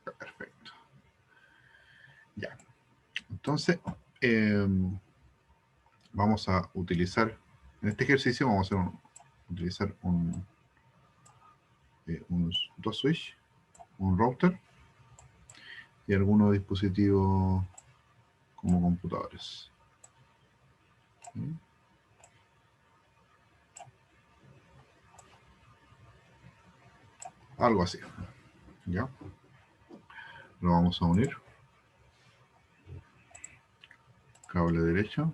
Perfecto. Ya. Entonces, vamos a utilizar, en este ejercicio vamos a utilizar dos switch, un router y algunos dispositivos como computadores. ¿Sí? Algo así. ¿Ya? Lo vamos a unir. Cable derecho.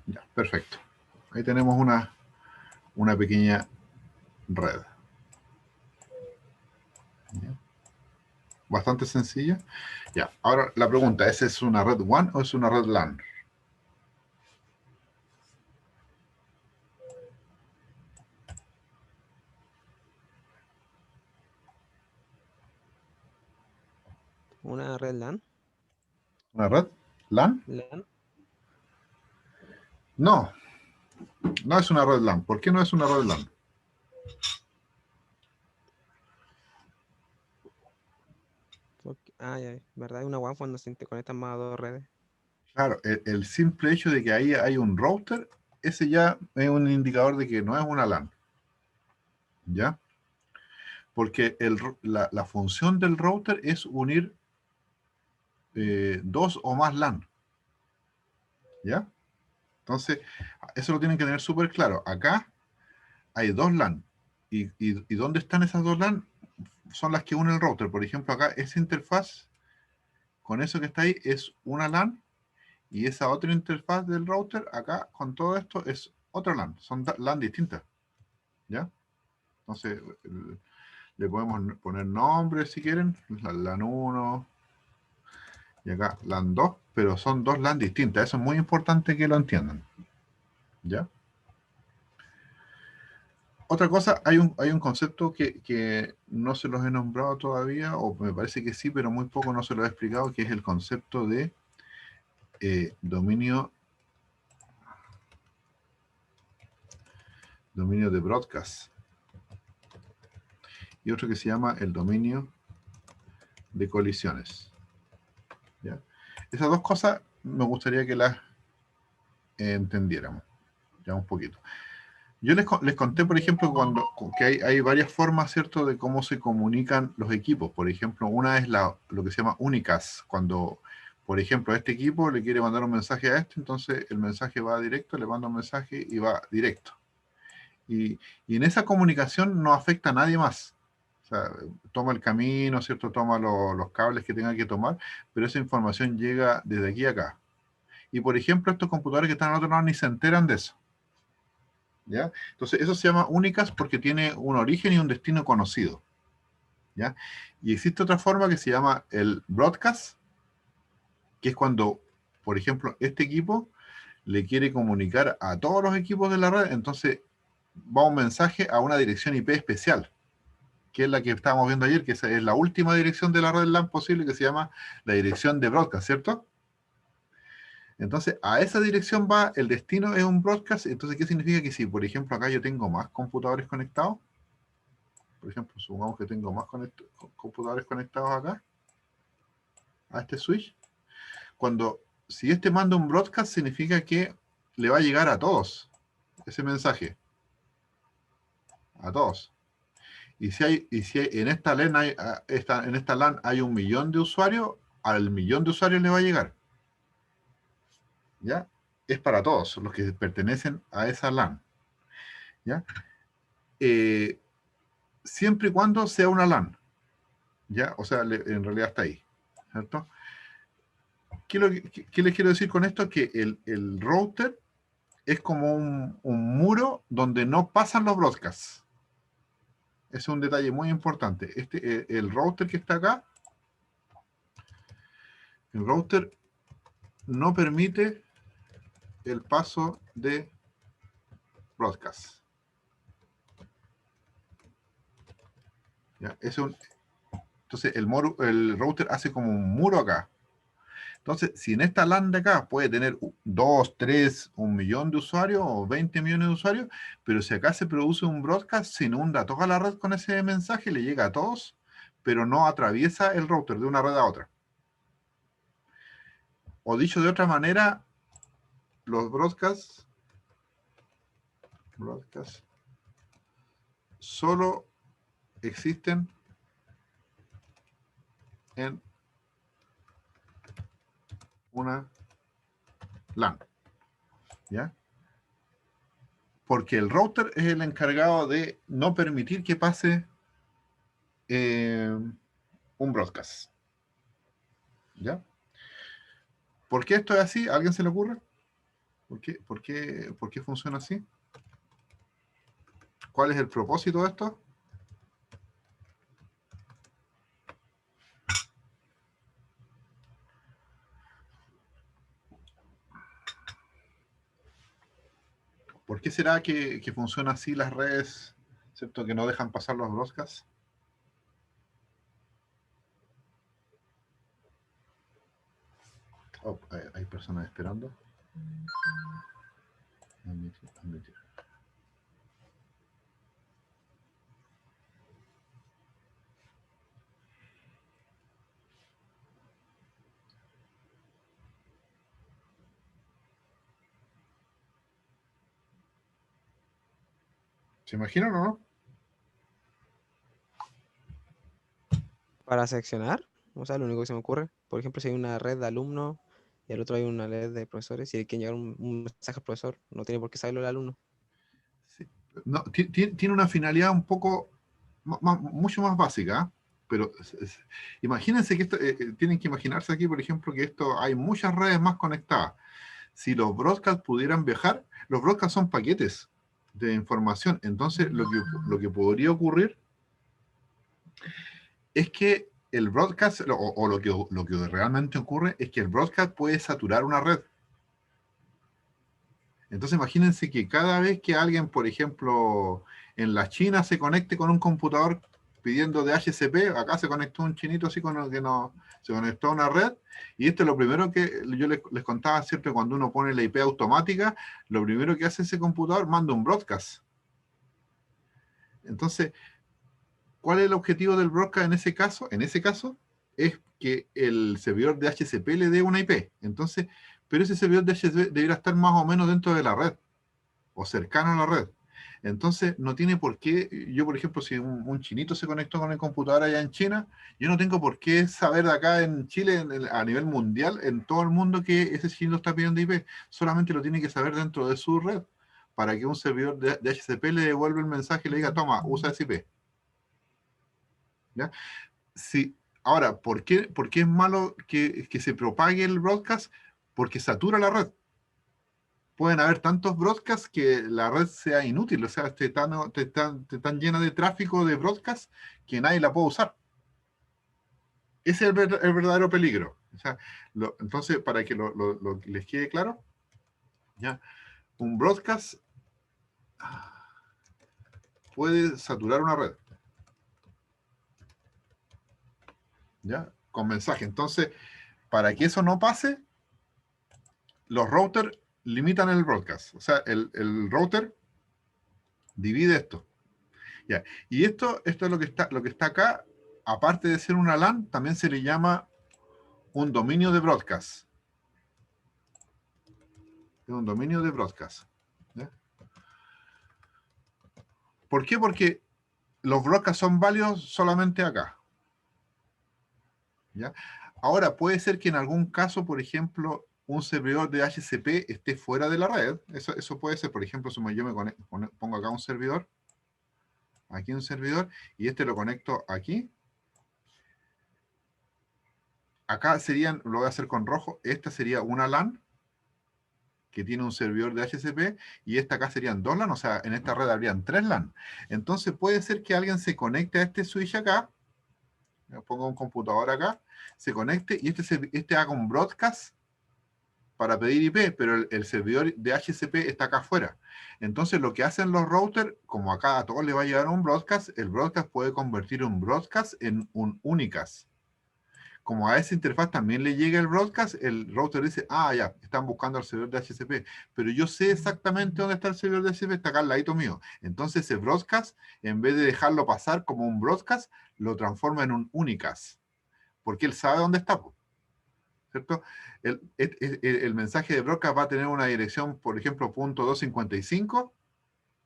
Ya, perfecto. Ahí tenemos una pequeña red. ¿Ya? Bastante sencilla. Ya, ahora la pregunta, ¿esa es una red WAN o es una red LAN? Una red LAN. ¿Una red LAN? LAN. No, no es una red LAN. ¿Por qué no es una red LAN? Ya, ¿verdad? Una WAN cuando se conectan más a dos redes. Claro, el simple hecho de que ahí hay un router, ese ya es un indicador de que no es una LAN. ¿Ya? Porque la función del router es unir dos o más LAN. ¿Ya? Entonces, eso lo tienen que tener súper claro. Acá hay dos LAN. ¿Y dónde están esas dos LAN? Son las que unen el router. Por ejemplo, acá esa interfaz, con eso que está ahí, es una LAN. Y esa otra interfaz del router, acá, con todo esto, es otra LAN. Son LAN distintas. ¿Ya? Entonces, le podemos poner nombres si quieren. LAN 1 y acá LAN 2, pero son dos LAN distintas. Eso es muy importante que lo entiendan. ¿Ya? Otra cosa, hay un concepto que no se los he nombrado todavía, o me parece que sí, pero muy poco no se lo he explicado, que es el concepto de dominio de broadcast. Y otro que se llama el dominio de colisiones. ¿Ya? Esas dos cosas me gustaría que las entendiéramos ya un poquito. Yo les conté, por ejemplo, que hay varias formas, ¿cierto?, de cómo se comunican los equipos. Por ejemplo, una es lo que se llama unicast. Cuando, por ejemplo, este equipo le quiere mandar un mensaje a este, entonces el mensaje va directo, le manda un mensaje y va directo. Y en esa comunicación no afecta a nadie más. O sea, toma el camino, ¿cierto? Toma los cables que tenga que tomar, pero esa información llega desde aquí a acá. Y, por ejemplo, estos computadores que están al otro lado ni se enteran de eso. ¿Ya? Entonces, eso se llama únicas porque tiene un origen y un destino conocido. ¿Ya? Y existe otra forma que se llama el broadcast, que es cuando, por ejemplo, este equipo le quiere comunicar a todos los equipos de la red, entonces va un mensaje a una dirección IP especial, que es la que estábamos viendo ayer, que esa es la última dirección de la red LAN posible, que se llama la dirección de broadcast, ¿cierto? Entonces, a esa dirección va, el destino es un broadcast. Entonces, ¿qué significa? Que si, por ejemplo, acá yo tengo más computadores conectados, por ejemplo, supongamos que tengo más computadores conectados acá, a este switch, si este manda un broadcast, significa que le va a llegar a todos ese mensaje, a todos. Y si en esta LAN hay 1 millón de usuarios, al millón de usuarios le va a llegar. ¿Ya? Es para todos los que pertenecen a esa LAN. ¿Ya? Eh, Siempre y cuando sea una LAN. ¿Ya? O sea, en realidad está ahí. ¿Cierto? ¿Qué les quiero decir con esto? Que el router es como un muro donde no pasan los broadcasts. Ese es un detalle muy importante. El router que está acá, el router no permite el paso de broadcast. ¿Ya? Entonces el router hace como un muro acá. Entonces, si en esta LAN de acá puede tener 2, 3, 1 millón de usuarios o 20 millones de usuarios, pero si acá se produce un broadcast, se inunda toda la red con ese mensaje, le llega a todos, pero no atraviesa el router de una red a otra. O dicho de otra manera, los broadcasts solo existen en una LAN, ¿ya? Porque el router es el encargado de no permitir que pase un broadcast, ¿ya? ¿Por qué esto es así? ¿A alguien se le ocurre? ¿Por qué funciona así? ¿Cuál es el propósito de esto? ¿Por qué será que funciona así las redes, ¿cierto? Que no dejan pasar los broadcasts. Oh, hay personas esperando. Admitir. ¿Se imaginan o no? Para seccionar, o sea, lo único que se me ocurre, por ejemplo, si hay una red de alumnos y al otro hay una red de profesores, si hay que llegar un mensaje al profesor, no tiene por qué saberlo el alumno. Sí. No, tiene una finalidad un poco, mucho más básica, ¿eh? Pero imagínense que esto, tienen que imaginarse aquí, por ejemplo, que esto hay muchas redes más conectadas. Si los broadcasts pudieran viajar, los broadcasts son paquetes de información. Entonces, lo que podría ocurrir es que el broadcast, o lo que realmente ocurre, es que el broadcast puede saturar una red. Entonces, imagínense que cada vez que alguien, por ejemplo, en la China se conecte con un computador pidiendo DHCP, acá se conectó un chinito así con el que no se conectó a una red, y esto es lo primero que yo les contaba, ¿cierto? Cuando uno pone la IP automática, lo primero que hace ese computador, manda un broadcast. Entonces, ¿cuál es el objetivo del broadcast en ese caso? En ese caso, es que el servidor de DHCP le dé una IP. Entonces, pero ese servidor de DHCP debería estar más o menos dentro de la red, o cercano a la red. Entonces, no tiene por qué, yo por ejemplo, si un chinito se conectó con el computador allá en China, yo no tengo por qué saber de acá en Chile, a nivel mundial, en todo el mundo, que ese chinito está pidiendo IP. Solamente lo tiene que saber dentro de su red, para que un servidor de DHCP le devuelva el mensaje y le diga, toma, usa ese IP. ¿Ya? Sí. Ahora, ¿por qué es malo que se propague el broadcast? Porque satura la red. Pueden haber tantos broadcasts que la red sea inútil, o sea, esté tan llena de tráfico de broadcasts que nadie la puede usar. Ese es el verdadero peligro. O sea, entonces, para que les quede claro, ¿ya? Un broadcast puede saturar una red, ¿ya? Con mensaje. Entonces, para que eso no pase, los routers limitan el broadcast. O sea, el router divide esto. ¿Ya? Y esto es lo que está acá. Aparte de ser una LAN, también se le llama un dominio de broadcast. Es un dominio de broadcast. ¿Ya? ¿Por qué? Porque los broadcasts son válidos solamente acá. ¿Ya? Ahora, puede ser que en algún caso, por ejemplo, un servidor de HCP esté fuera de la red. Eso puede ser, por ejemplo, si yo pongo acá un servidor, aquí un servidor, y este lo conecto aquí. Acá serían, lo voy a hacer con rojo, esta sería una LAN que tiene un servidor de HCP, y esta acá serían 2 LAN, o sea, en esta red habrían 3 LAN. Entonces puede ser que alguien se conecte a este switch acá, pongo un computador acá, se conecte y este haga un broadcast para pedir IP, pero el servidor de HCP está acá afuera. Entonces lo que hacen los routers, como acá a todos les va a llegar un broadcast, el broadcast puede convertir un broadcast en un unicast. Como a esa interfaz también le llega el broadcast, el router dice, ah, ya, están buscando al servidor de HCP, pero yo sé exactamente dónde está el servidor de HCP, está acá al ladito mío. Entonces ese broadcast, en vez de dejarlo pasar como un broadcast, lo transforma en un unicast, porque él sabe dónde está, ¿cierto? El mensaje de broadcast va a tener una dirección, por ejemplo, .255,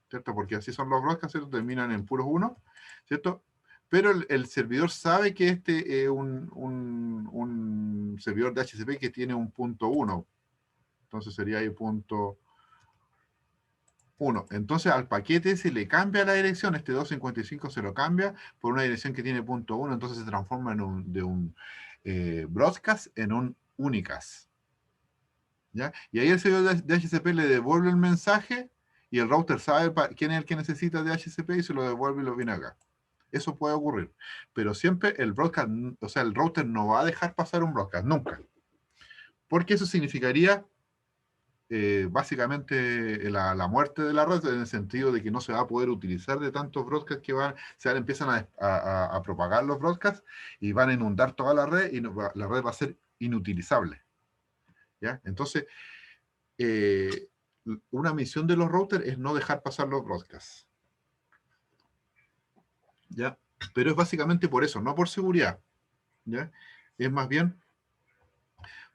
¿cierto? Porque así son los broadcasts, ¿cierto? Terminan en puros 1, ¿cierto? Pero el servidor sabe que este es un servidor de HCP que tiene un .1. Entonces sería ahí .1. Entonces al paquete se le cambia la dirección, este 255 se lo cambia por una dirección que tiene .1, entonces se transforma de un broadcast en un unicast. ¿Ya? Y ahí el servidor de HCP le devuelve el mensaje y el router sabe quién es el que necesita de HCP y se lo devuelve y lo viene acá. Eso puede ocurrir. Pero siempre el broadcast, o sea, el router no va a dejar pasar un broadcast, nunca. Porque eso significaría básicamente la muerte de la red, en el sentido de que no se va a poder utilizar de tantos broadcasts que empiezan a propagar los broadcasts y van a inundar toda la red y la red va a ser inutilizable. ¿Ya? Entonces, una misión de los routers es no dejar pasar los broadcasts. ¿Ya? Pero es básicamente por eso, no por seguridad. ¿Ya? Es más bien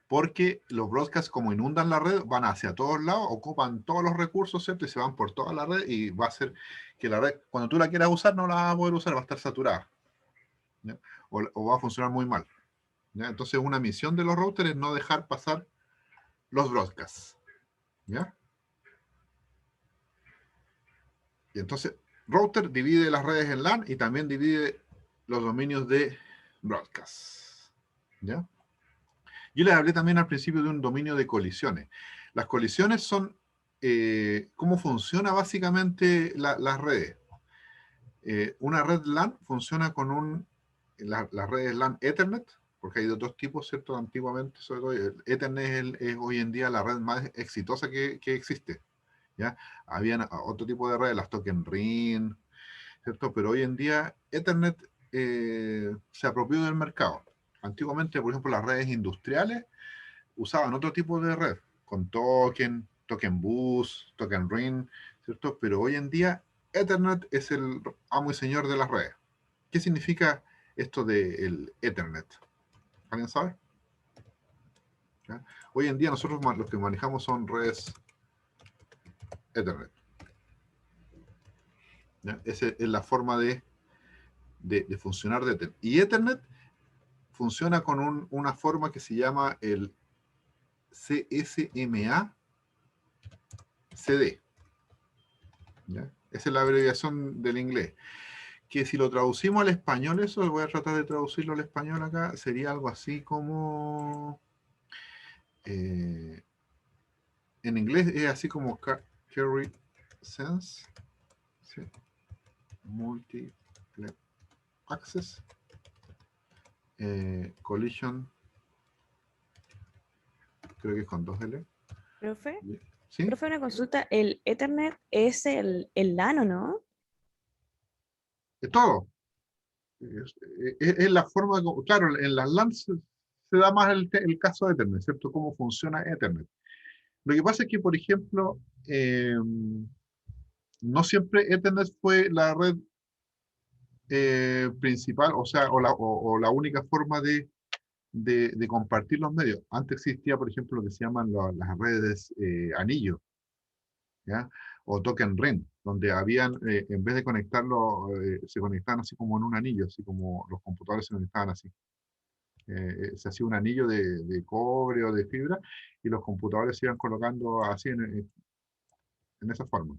porque los broadcasts, como inundan la red, van hacia todos lados, ocupan todos los recursos, ¿cierto? Y se van por toda la red y va a hacer que la red, cuando tú la quieras usar, no la vas a poder usar, va a estar saturada. ¿Ya? O va a funcionar muy mal. ¿Ya? Entonces, una misión de los routers es no dejar pasar los broadcasts. ¿Ya? Y entonces, router divide las redes en LAN y también divide los dominios de broadcast. ¿Ya? Yo les hablé también al principio de un dominio de colisiones. Las colisiones son cómo funciona básicamente las redes. Una red LAN funciona con las redes LAN Ethernet, porque hay de dos tipos, ¿cierto? Antiguamente, sobre todo, el Ethernet es hoy en día la red más exitosa que existe. ¿Ya? Habían otro tipo de redes, las Token Ring, ¿cierto? Pero hoy en día Ethernet se apropió del mercado. Antiguamente, por ejemplo, las redes industriales usaban otro tipo de red, con token bus, token ring, ¿cierto? Pero hoy en día Ethernet es el amo y señor de las redes. ¿Qué significa esto del Ethernet? ¿Alguien sabe? ¿Ya? Hoy en día nosotros los que manejamos son redes Ethernet. ¿Ya? Esa es la forma de funcionar de Ethernet. Y Ethernet funciona con una forma que se llama el CSMA CD. ¿Ya? Esa es la abreviación del inglés. Que si lo traducimos al español, eso voy a tratar de traducirlo al español acá, sería algo así como... en inglés es así como Carry Sense, ¿sí? Multi Access, Collision, creo que es con 2L. Profe, ¿Sí? profe, una consulta. El Ethernet es el LAN, ¿o no? Es todo. Es la forma, claro, en las LAN se da más el caso de Ethernet, ¿cierto? Cómo funciona Ethernet. Lo que pasa es que, por ejemplo, no siempre Ethernet fue la red principal, o sea, o la única forma de compartir los medios. Antes existía, por ejemplo, lo que se llaman las redes anillo, ¿ya? O token ring, donde habían, en vez de conectarlo, se conectaban así como en un anillo, así como los computadores se conectaban así. Se hacía un anillo de cobre o de fibra y los computadores se iban colocando así en esa forma.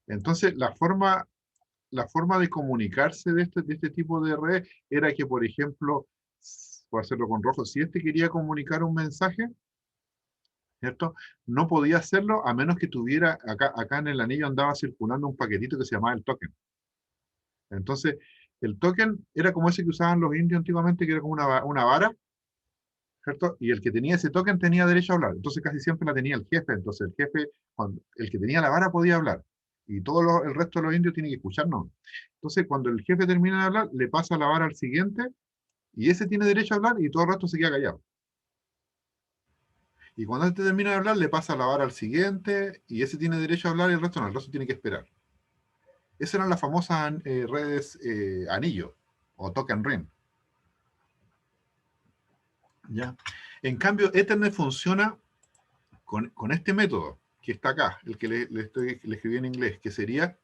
Entonces, la forma de comunicarse de este tipo de red era que, por ejemplo, voy a hacerlo con rojo, si este quería comunicar un mensaje, ¿cierto? No podía hacerlo a menos que tuviera, acá en el anillo andaba circulando un paquetito que se llamaba el token. Entonces, el token era como ese que usaban los indios antiguamente, que era como una vara, ¿cierto? Y el que tenía ese token tenía derecho a hablar. Entonces casi siempre la tenía el jefe. Entonces el jefe, el que tenía la vara podía hablar. Y todo el resto de los indios tiene que escucharnos. Entonces cuando el jefe termina de hablar, le pasa la vara al siguiente y ese tiene derecho a hablar y todo el resto se queda callado. Y cuando este termina de hablar, le pasa la vara al siguiente y ese tiene derecho a hablar y el resto no, el resto tiene que esperar. Esas eran las famosas redes anillo o token ring. ¿Ya? En cambio, Ethernet funciona con este método que está acá, el que le escribí en inglés, que sería,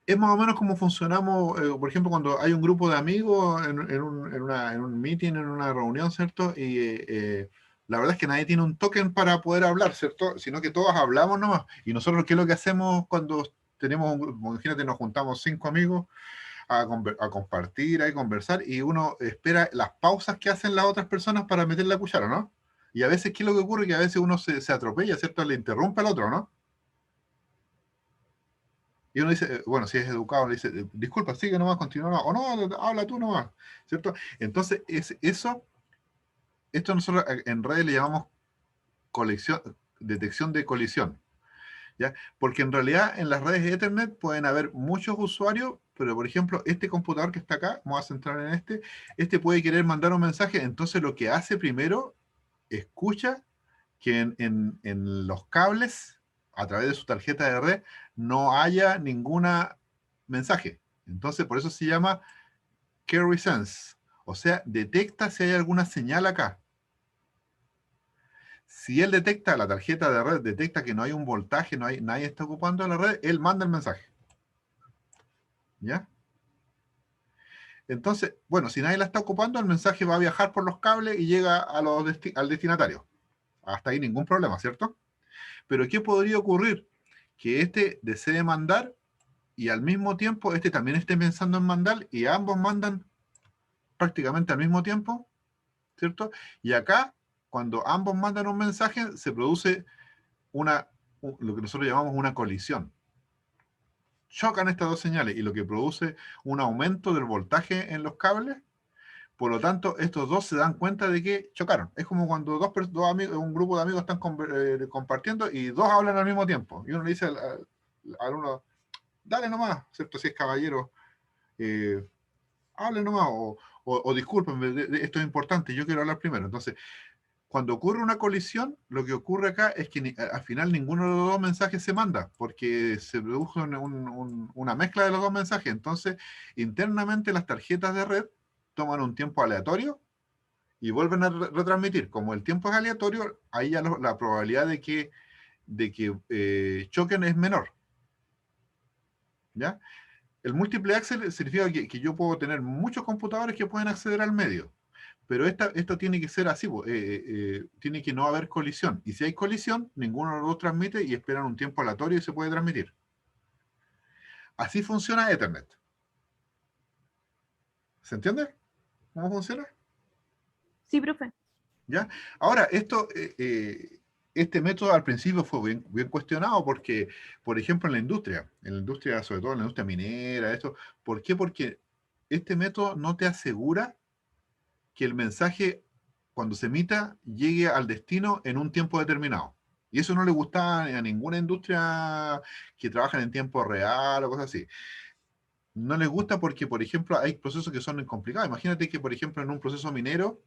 es más o menos como funcionamos, por ejemplo, cuando hay un grupo de amigos en un meeting, en una reunión, ¿cierto? Y la verdad es que nadie tiene un token para poder hablar, ¿cierto? Sino que todos hablamos nomás. Y nosotros, ¿qué es lo que hacemos cuando tenemos un grupo? Imagínate, nos juntamos 5 amigos a compartir, a conversar, y uno espera las pausas que hacen las otras personas para meter la cuchara, ¿no? Y a veces, ¿qué es lo que ocurre? Que a veces uno se atropella, ¿cierto? Le interrumpe al otro, ¿no? Y uno dice, bueno, si es educado, le dice, disculpa, sigue nomás, continúa, no, o no, habla tú nomás, ¿cierto? Entonces, esto nosotros en redes le llamamos detección de colisión, ¿ya? Porque en realidad en las redes de Ethernet pueden haber muchos usuarios, pero por ejemplo, este computador que está acá, vamos a centrar en este puede querer mandar un mensaje, entonces lo que hace primero, escucha que en los cables, a través de su tarjeta de red, no haya ninguna mensaje. Entonces, por eso se llama carry sense. O sea, detecta si hay alguna señal acá. Si él detecta, la tarjeta de red detecta que no hay un voltaje, nadie está ocupando la red, él manda el mensaje. ¿Ya? Entonces, bueno, si nadie la está ocupando, el mensaje va a viajar por los cables y llega al destinatario. Hasta ahí ningún problema, ¿cierto? Pero ¿qué podría ocurrir? Que este desee mandar y al mismo tiempo este también esté pensando en mandar y ambos mandan prácticamente al mismo tiempo, ¿cierto? Y acá, cuando ambos mandan un mensaje, se produce lo que nosotros llamamos una colisión. Chocan estas dos señales y lo que produce un aumento del voltaje en los cables. Por lo tanto, estos dos se dan cuenta de que chocaron. Es como cuando dos amigos, un grupo de amigos están compartiendo y dos hablan al mismo tiempo. Y uno le dice al uno, dale nomás, ¿cierto? Si es caballero, hable nomás, o discúlpenme, esto es importante, yo quiero hablar primero. Entonces, cuando ocurre una colisión, lo que ocurre acá es que al final ninguno de los dos mensajes se manda, porque se produjo una mezcla de los dos mensajes. Entonces, internamente las tarjetas de red toman un tiempo aleatorio y vuelven a retransmitir. Como el tiempo es aleatorio, ahí ya la probabilidad de que choquen es menor. ¿Ya? El múltiple access significa que yo puedo tener muchos computadores que pueden acceder al medio, pero esto tiene que ser así, tiene que no haber colisión. Y si hay colisión, ninguno de los dos transmite y esperan un tiempo aleatorio y se puede transmitir. Así funciona Ethernet. ¿Se entiende cómo funciona? Sí, profe. ¿Ya? Ahora, este método al principio fue bien cuestionado porque, por ejemplo, en la industria, sobre todo en la industria minera, ¿por qué? Porque este método no te asegura que el mensaje, cuando se emita, llegue al destino en un tiempo determinado. Y eso no le gusta a ninguna industria que trabaja en tiempo real o cosas así. No les gusta porque, por ejemplo, hay procesos que son complicados. Imagínate que, por ejemplo, en un proceso minero,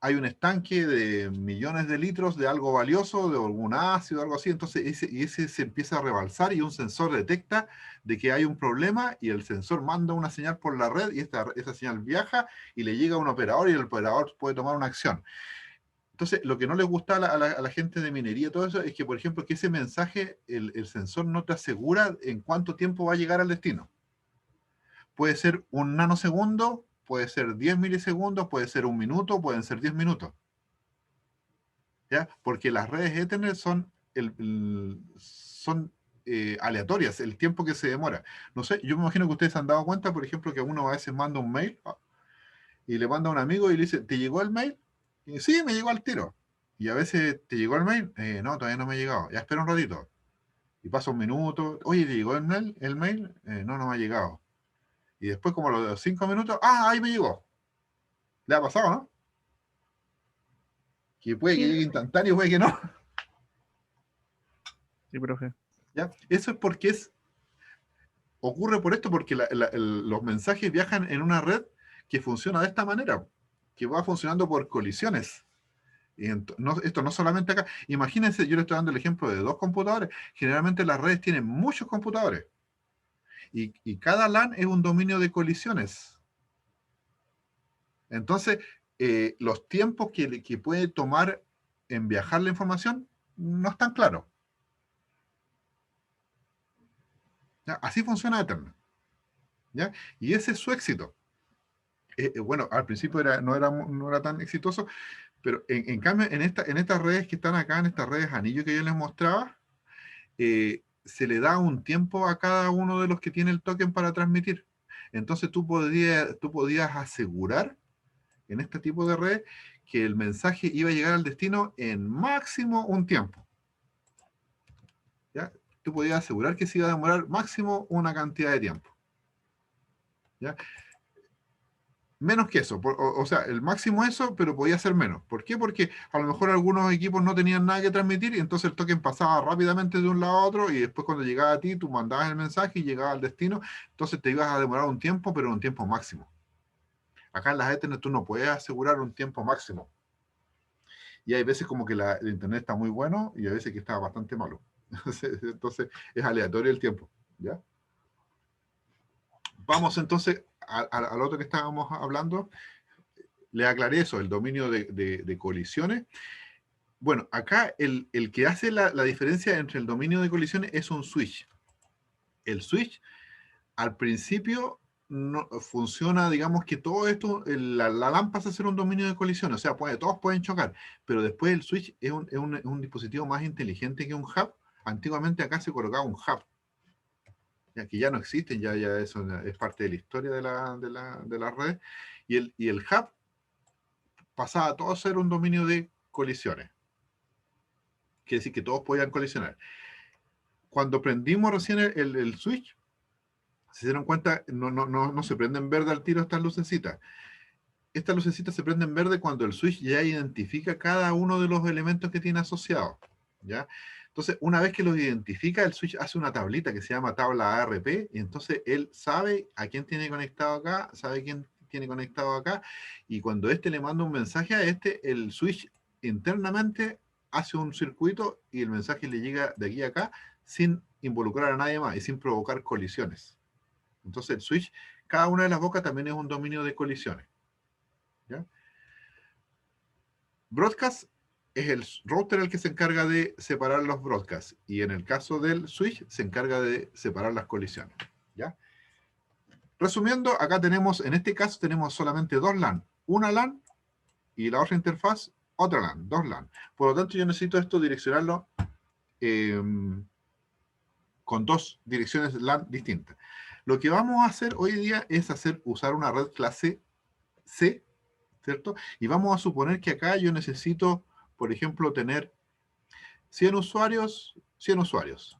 hay un estanque de millones de litros de algo valioso, de algún ácido, algo así, entonces ese se empieza a rebalsar y un sensor detecta de que hay un problema y el sensor manda una señal por la red y esa señal viaja y le llega a un operador y el operador puede tomar una acción. Entonces, lo que no les gusta a la gente de minería, todo eso, es que, por ejemplo, que ese mensaje, el sensor no te asegura en cuánto tiempo va a llegar al destino. Puede ser un nanosegundo, puede ser 10 milisegundos, puede ser un minuto, pueden ser 10 minutos. ¿Ya? Porque las redes Ethernet son aleatorias, el tiempo que se demora. No sé, yo me imagino que ustedes se han dado cuenta, por ejemplo, que uno a veces manda un mail y le manda a un amigo y le dice, ¿te llegó el mail? Y sí, me llegó al tiro. Y a veces te llegó el mail, no, todavía no me ha llegado, ya espera un ratito. Y pasa un minuto, oye, ¿te llegó el mail? No, no me ha llegado. Y después como a los 5 minutos, ahí me llegó. ¿Le ha pasado, no? Que puede que Sí, llegue instantáneo, puede que no. Sí, profe. ¿Ya? Eso es porque ocurre por esto, porque los mensajes viajan en una red que funciona de esta manera, que va funcionando por colisiones. Y esto no solamente acá. Imagínense, yo le estoy dando el ejemplo de 2 computadores. Generalmente las redes tienen muchos computadores. Y cada LAN es un dominio de colisiones. Entonces, los tiempos que puede tomar en viajar la información no están claros. ¿Ya? Así funciona Ethernet. ¿Ya? Y ese es su éxito. Bueno, al principio no era tan exitoso, pero en cambio, en estas redes que están acá, en estas redes anillo que yo les mostraba, se le da un tiempo a cada uno de los que tiene el token para transmitir. Entonces tú podías asegurar en este tipo de redes que el mensaje iba a llegar al destino en máximo un tiempo. ¿Ya? Tú podías asegurar que se iba a demorar máximo una cantidad de tiempo. ¿Ya? Menos que eso, o sea, el máximo eso, pero podía ser menos. ¿Por qué? Porque a lo mejor algunos equipos no tenían nada que transmitir y entonces el token pasaba rápidamente de un lado a otro y después cuando llegaba a ti, tú mandabas el mensaje y llegaba al destino, entonces te ibas a demorar un tiempo, pero un tiempo máximo. Acá en las Ethernet tú no puedes asegurar un tiempo máximo. Y hay veces como que el internet está muy bueno y hay veces que está bastante malo. Entonces es aleatorio el tiempo. ¿Ya? Vamos entonces al otro que estábamos hablando. Le aclaré eso, el dominio de colisiones. Bueno, acá el que hace la diferencia entre el dominio de colisiones es un switch. El switch, al principio, no funciona, digamos que todo esto, la LAN pasa a ser un dominio de colisiones, o sea, todos pueden chocar, pero después el switch es un dispositivo más inteligente que un hub. Antiguamente acá se colocaba un hub, ya que ya no existen, ya eso es parte de la historia de las redes, y el hub pasaba a todo a ser un dominio de colisiones. Quiere decir que todos podían colisionar. Cuando prendimos recién el switch, se dieron cuenta, no se prenden verde al tiro estas lucecitas. Estas lucecitas se prenden verde cuando el switch ya identifica cada uno de los elementos que tiene asociados. ¿Ya? Entonces, una vez que los identifica, el switch hace una tablita que se llama tabla ARP, y entonces él sabe a quién tiene conectado acá, sabe quién tiene conectado acá, y cuando este le manda un mensaje a este, el switch internamente hace un circuito y el mensaje le llega de aquí a acá sin involucrar a nadie más y sin provocar colisiones. Entonces el switch, cada una de las bocas también es un dominio de colisiones. ¿Ya? Broadcast es el router el que se encarga de separar los broadcasts y en el caso del switch se encarga de separar las colisiones. ¿Ya? Resumiendo, acá tenemos, en este caso tenemos solamente dos LAN. Una LAN y la otra interfaz, otra LAN, dos LAN. Por lo tanto, yo necesito esto direccionarlo con dos direcciones LAN distintas. Lo que vamos a hacer hoy día es usar una red clase C, ¿cierto? Y vamos a suponer que acá yo necesito, por ejemplo, tener 100 usuarios, 100 usuarios.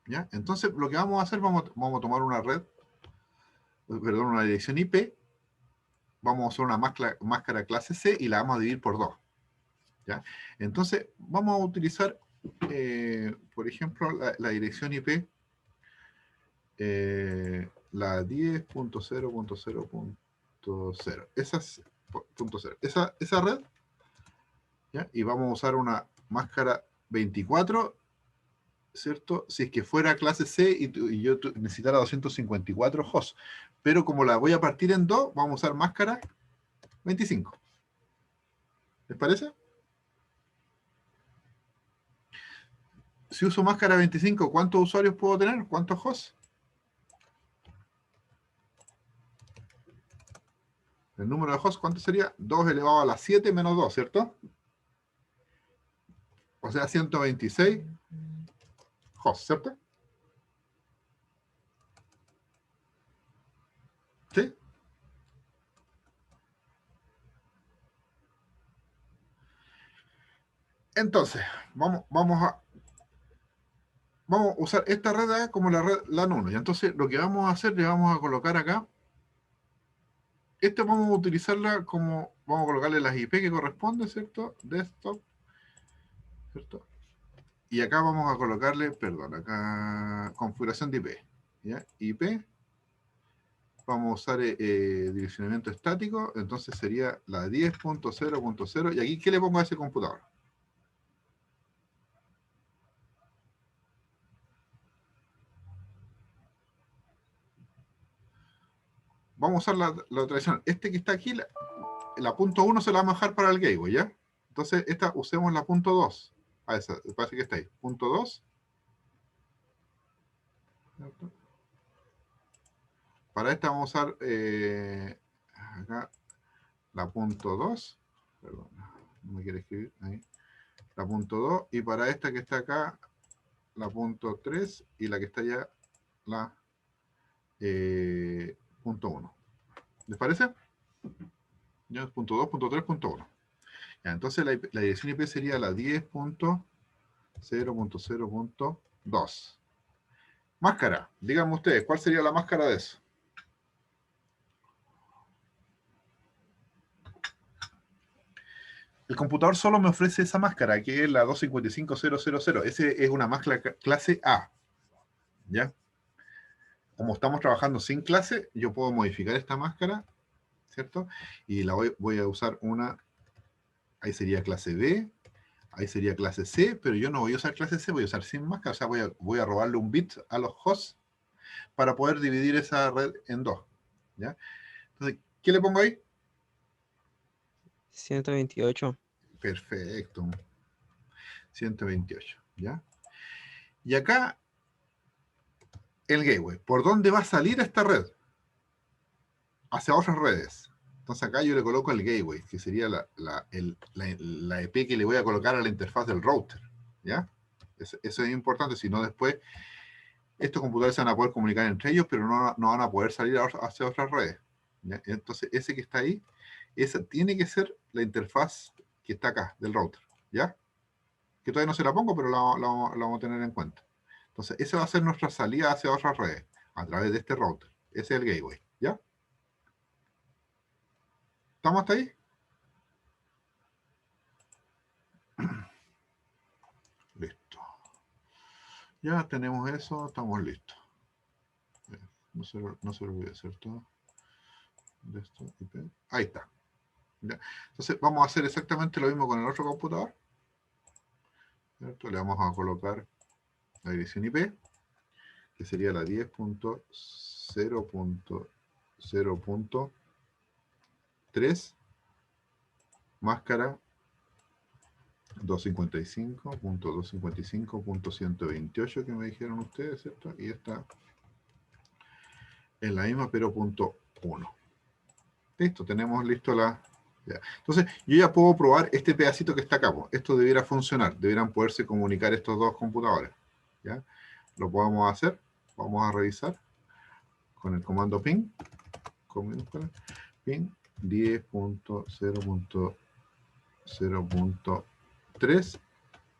¿Ya? Entonces, lo que vamos a hacer, vamos a tomar una una dirección IP, vamos a usar una máscara clase C y la vamos a dividir por 2. ¿Ya? Entonces, vamos a utilizar, por ejemplo, la dirección IP, la 10.0.0.0. Esa es punto 0. Esa red, ¿ya? Y vamos a usar una máscara 24, ¿cierto? Si es que fuera clase C y yo necesitara 254 hosts. Pero como la voy a partir en dos, vamos a usar máscara 25. ¿Les parece? Si uso máscara 25, ¿cuántos usuarios puedo tener? ¿Cuántos hosts? El número de hosts, ¿cuánto sería? 2 elevado a la 7 menos 2, ¿cierto? O sea, 126 hosts, ¿cierto? ¿Sí? Entonces, vamos a usar esta red acá como la red LAN 1. Y entonces lo que vamos a hacer, le vamos a colocar acá, vamos a utilizarla como, vamos a colocarle las IP que corresponden, ¿cierto? Desktop, ¿cierto? Y acá vamos a colocarle, perdón, acá configuración de IP. ¿Ya? IP, vamos a usar direccionamiento estático, entonces sería la 10.0.0. ¿Y aquí qué le pongo a ese computador? Vamos a usar la tradicional. Este que está aquí, la punto 1 se la vamos a dejar para el gateway, ¿ya? Entonces, usemos la punto 2. A esa, parece que está ahí. Punto 2. ¿Cierto? Para esta vamos a usar acá la punto 2. Perdón, no me quiere escribir. Ahí. La punto 2. Y para esta que está acá, la punto 3. Y la que está allá, la punto 1. ¿Les parece? Ya, punto 2, punto 3, punto 1. Ya, entonces la dirección IP sería la 10.0.0.2. Máscara. Díganme ustedes, ¿cuál sería la máscara de eso? El computador solo me ofrece esa máscara, que es la 255.000. Ese es una máscara clase A. ¿Ya? Como estamos trabajando sin clase, yo puedo modificar esta máscara, ¿cierto? Y la voy a usar una, ahí sería clase B, ahí sería clase C, pero yo no voy a usar clase C, voy a usar sin máscara, o sea, voy a robarle un bit a los hosts para poder dividir esa red en dos. ¿Ya? Entonces, ¿qué le pongo ahí? 128. Perfecto. 128, ¿ya? Y acá, el gateway. ¿Por dónde va a salir esta red? Hacia otras redes. Entonces acá yo le coloco el gateway, que sería la IP que le voy a colocar a la interfaz del router, ¿ya? Eso es importante, si no después estos computadores se van a poder comunicar entre ellos, pero no van a poder salir hacia otras redes, ¿ya? Entonces ese que está ahí, esa tiene que ser la interfaz que está acá, del router, ¿ya? Que todavía no se la pongo, pero la vamos a tener en cuenta. Entonces, esa va a ser nuestra salida hacia otras redes, a través de este router. Ese es el gateway, ¿ya? ¿Estamos hasta ahí? Listo. Ya tenemos eso, estamos listos. No se lo olvide, ¿cierto? De esto, IP. Ahí está. ¿Ya? Entonces, vamos a hacer exactamente lo mismo con el otro computador. ¿Cierto? Le vamos a colocar la dirección IP, que sería la 10.0.0.3, máscara 255.255.128 que me dijeron ustedes, ¿cierto? Y esta es la misma, pero punto 1. Listo, tenemos listo la... Ya. Entonces, yo ya puedo probar este pedacito que está acá. Esto debiera funcionar, debieran poderse comunicar estos dos computadores. ¿Ya? Lo podemos hacer, vamos a revisar con el comando ping, ping 10.0.0.3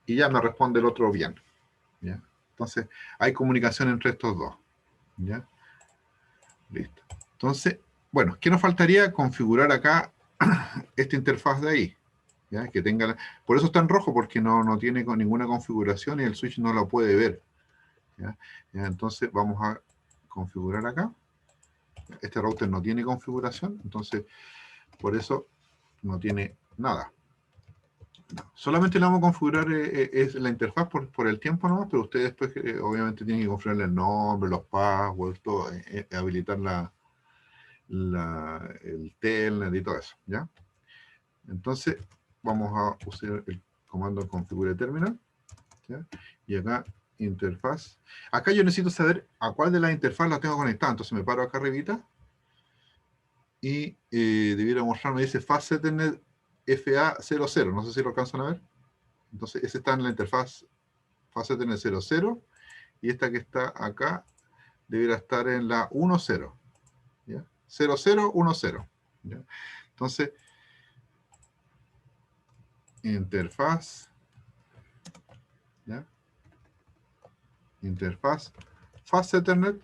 y ya me responde el otro bien. ¿Ya? Entonces, hay comunicación entre estos dos. ¿Ya? Listo. Entonces, bueno, ¿qué nos faltaría? Configurar acá esta interfaz de ahí. ¿Ya? Que tenga por eso está en rojo, porque no tiene ninguna configuración y el switch no la puede ver. ¿Ya? ¿Ya? Entonces, vamos a configurar acá. Este router no tiene configuración, entonces, por eso no tiene nada. Solamente le vamos a configurar es la interfaz por el tiempo nomás, pero ustedes después obviamente tienen que configurarle el nombre, los passwords, todo, habilitar el telnet y todo eso, ¿ya? Entonces, vamos a usar el comando configure terminal, ¿ya? Y acá, interfaz. Acá yo necesito saber a cuál de las interfaces la tengo conectada, entonces me paro acá arribita y debiera mostrarme, dice Fast Ethernet FA00, no sé si lo alcanzan a ver. Entonces, ese está en la interfaz Fast Ethernet 00 y esta que está acá debería estar en la 10, ¿ya? 0010, ¿ya? Entonces, interfaz interfaz Fast Ethernet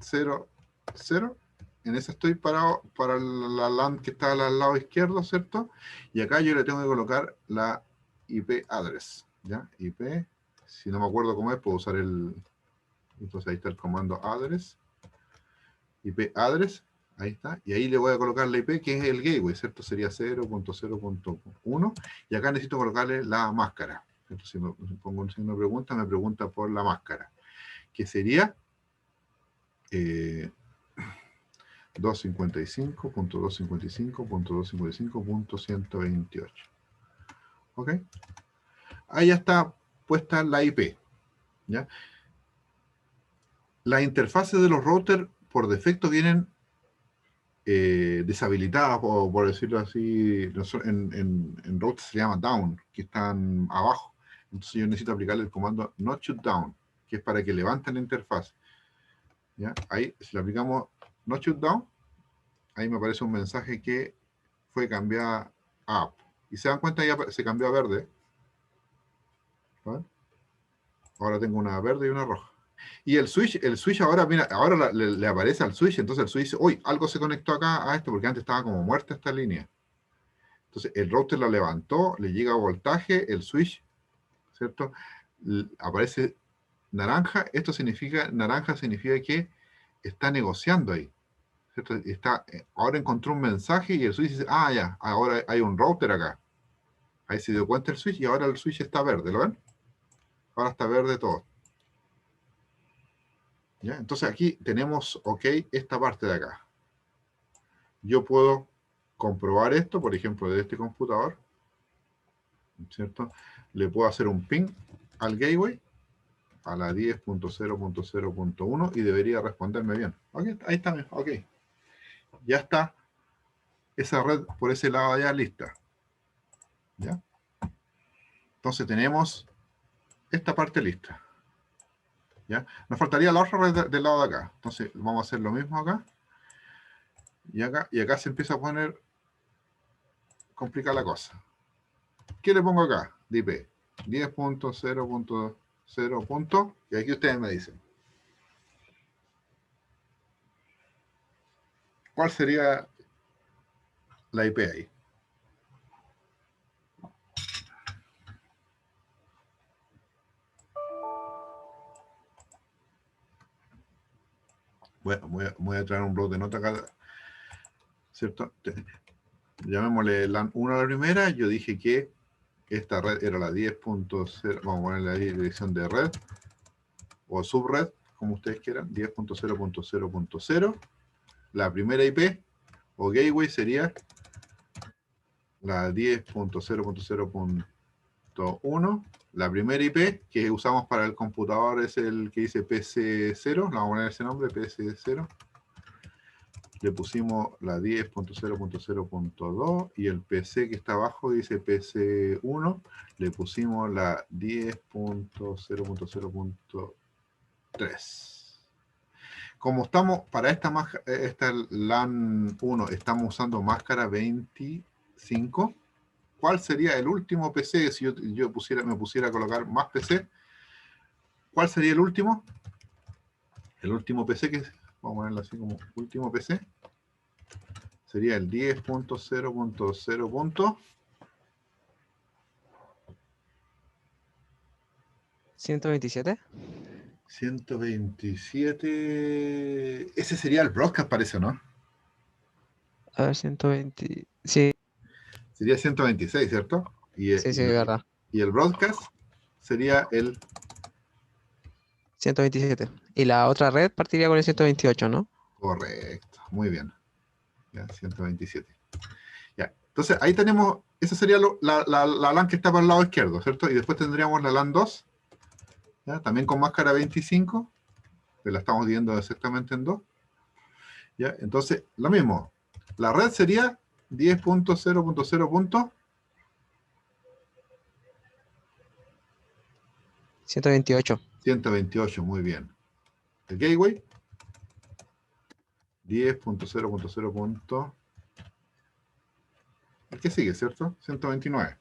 0, 0. En esa estoy parado para la LAN que está al lado izquierdo, ¿cierto? Y acá yo le tengo que colocar la IP address, ¿ya? IP, si no me acuerdo cómo es, puedo usar el... Entonces ahí está el comando address, IP address, ahí está. Y ahí le voy a colocar la IP, que es el gateway, ¿cierto? Sería 0.0.1. Y acá necesito colocarle la máscara. Entonces, si me pongo un signo de pregunta, me pregunta por la máscara, que sería 255.255.255.128. ¿Ok? Ahí ya está puesta la IP. ¿Ya? Las interfaces de los routers por defecto vienen deshabilitadas, por decirlo así. En routers se llama down, que están abajo. Entonces yo necesito aplicarle el comando not shutdown, que es para que levanten la interfaz. ¿Ya? Ahí, si le aplicamos not shutdown, ahí me aparece un mensaje que fue cambiada a up. Y se dan cuenta, ya se cambió a verde. ¿Vale? Ahora tengo una verde y una roja. Y el switch ahora, mira, ahora le aparece al switch, entonces el switch dice, uy, algo se conectó acá a esto, porque antes estaba como muerta esta línea. Entonces el router la levantó, le llega voltaje, el switch, ¿cierto? Aparece naranja, naranja significa que está negociando ahí. ¿Cierto? Ahora encontró un mensaje y el switch dice, ah, ya, ahora hay un router acá. Ahí se dio cuenta el switch y ahora el switch está verde, ¿lo ven? Ahora está verde todo. ¿Ya? Entonces aquí tenemos, ok, esta parte de acá. Yo puedo comprobar esto, por ejemplo, de este computador, ¿cierto? Le puedo hacer un ping al gateway, a la 10.0.0.1 y debería responderme bien. Okay, ahí está, ok. Ya está esa red por ese lado allá lista. ¿Ya? Entonces tenemos esta parte lista. ¿Ya? Nos faltaría la otra red del lado de acá. Entonces vamos a hacer lo mismo acá. Y acá se empieza a poner complicada la cosa. ¿Qué le pongo acá? De IP. 10.0.0. Y aquí ustedes me dicen. ¿Cuál sería la IP ahí? Voy a traer un blog de nota acá, ¿cierto? Llamémosle LAN 1 a la primera. Yo dije que esta red era la 10.0. Vamos a poner la dirección de red o subred, como ustedes quieran. 10.0.0.0. La primera IP o gateway sería la 10.0.0.1. La primera IP que usamos para el computador es el que dice PC0. Le vamos a poner ese nombre, PC0. Le pusimos la 10.0.0.2 y el PC que está abajo dice PC1. Le pusimos la 10.0.0.3. Como estamos, para esta LAN 1, estamos usando máscara 25. ¿Cuál sería el último PC si yo me pusiera a colocar más PC? ¿Cuál sería el último? El último PC vamos a ponerlo así como último PC. Sería el 10.0.0. 127. 127. Ese sería el broadcast, parece, ¿no? A ver, 120. Sí, Sería 126, ¿cierto? sí, sí, verdad. Y el broadcast sería el 127. Y la otra red partiría con el 128, ¿no? correcto. Muy bien. Ya, 127. Ya. Entonces, ahí tenemos, esa sería la LAN que está para el lado izquierdo, ¿cierto? Y después tendríamos la LAN 2, ¿ya? También con máscara 25, que la estamos dividiendo exactamente en dos. ¿Ya? Entonces, lo mismo. La red sería 10.0.0. 128. 128, muy bien. El gateway, 10.0.0. El que sigue, ¿cierto? 129.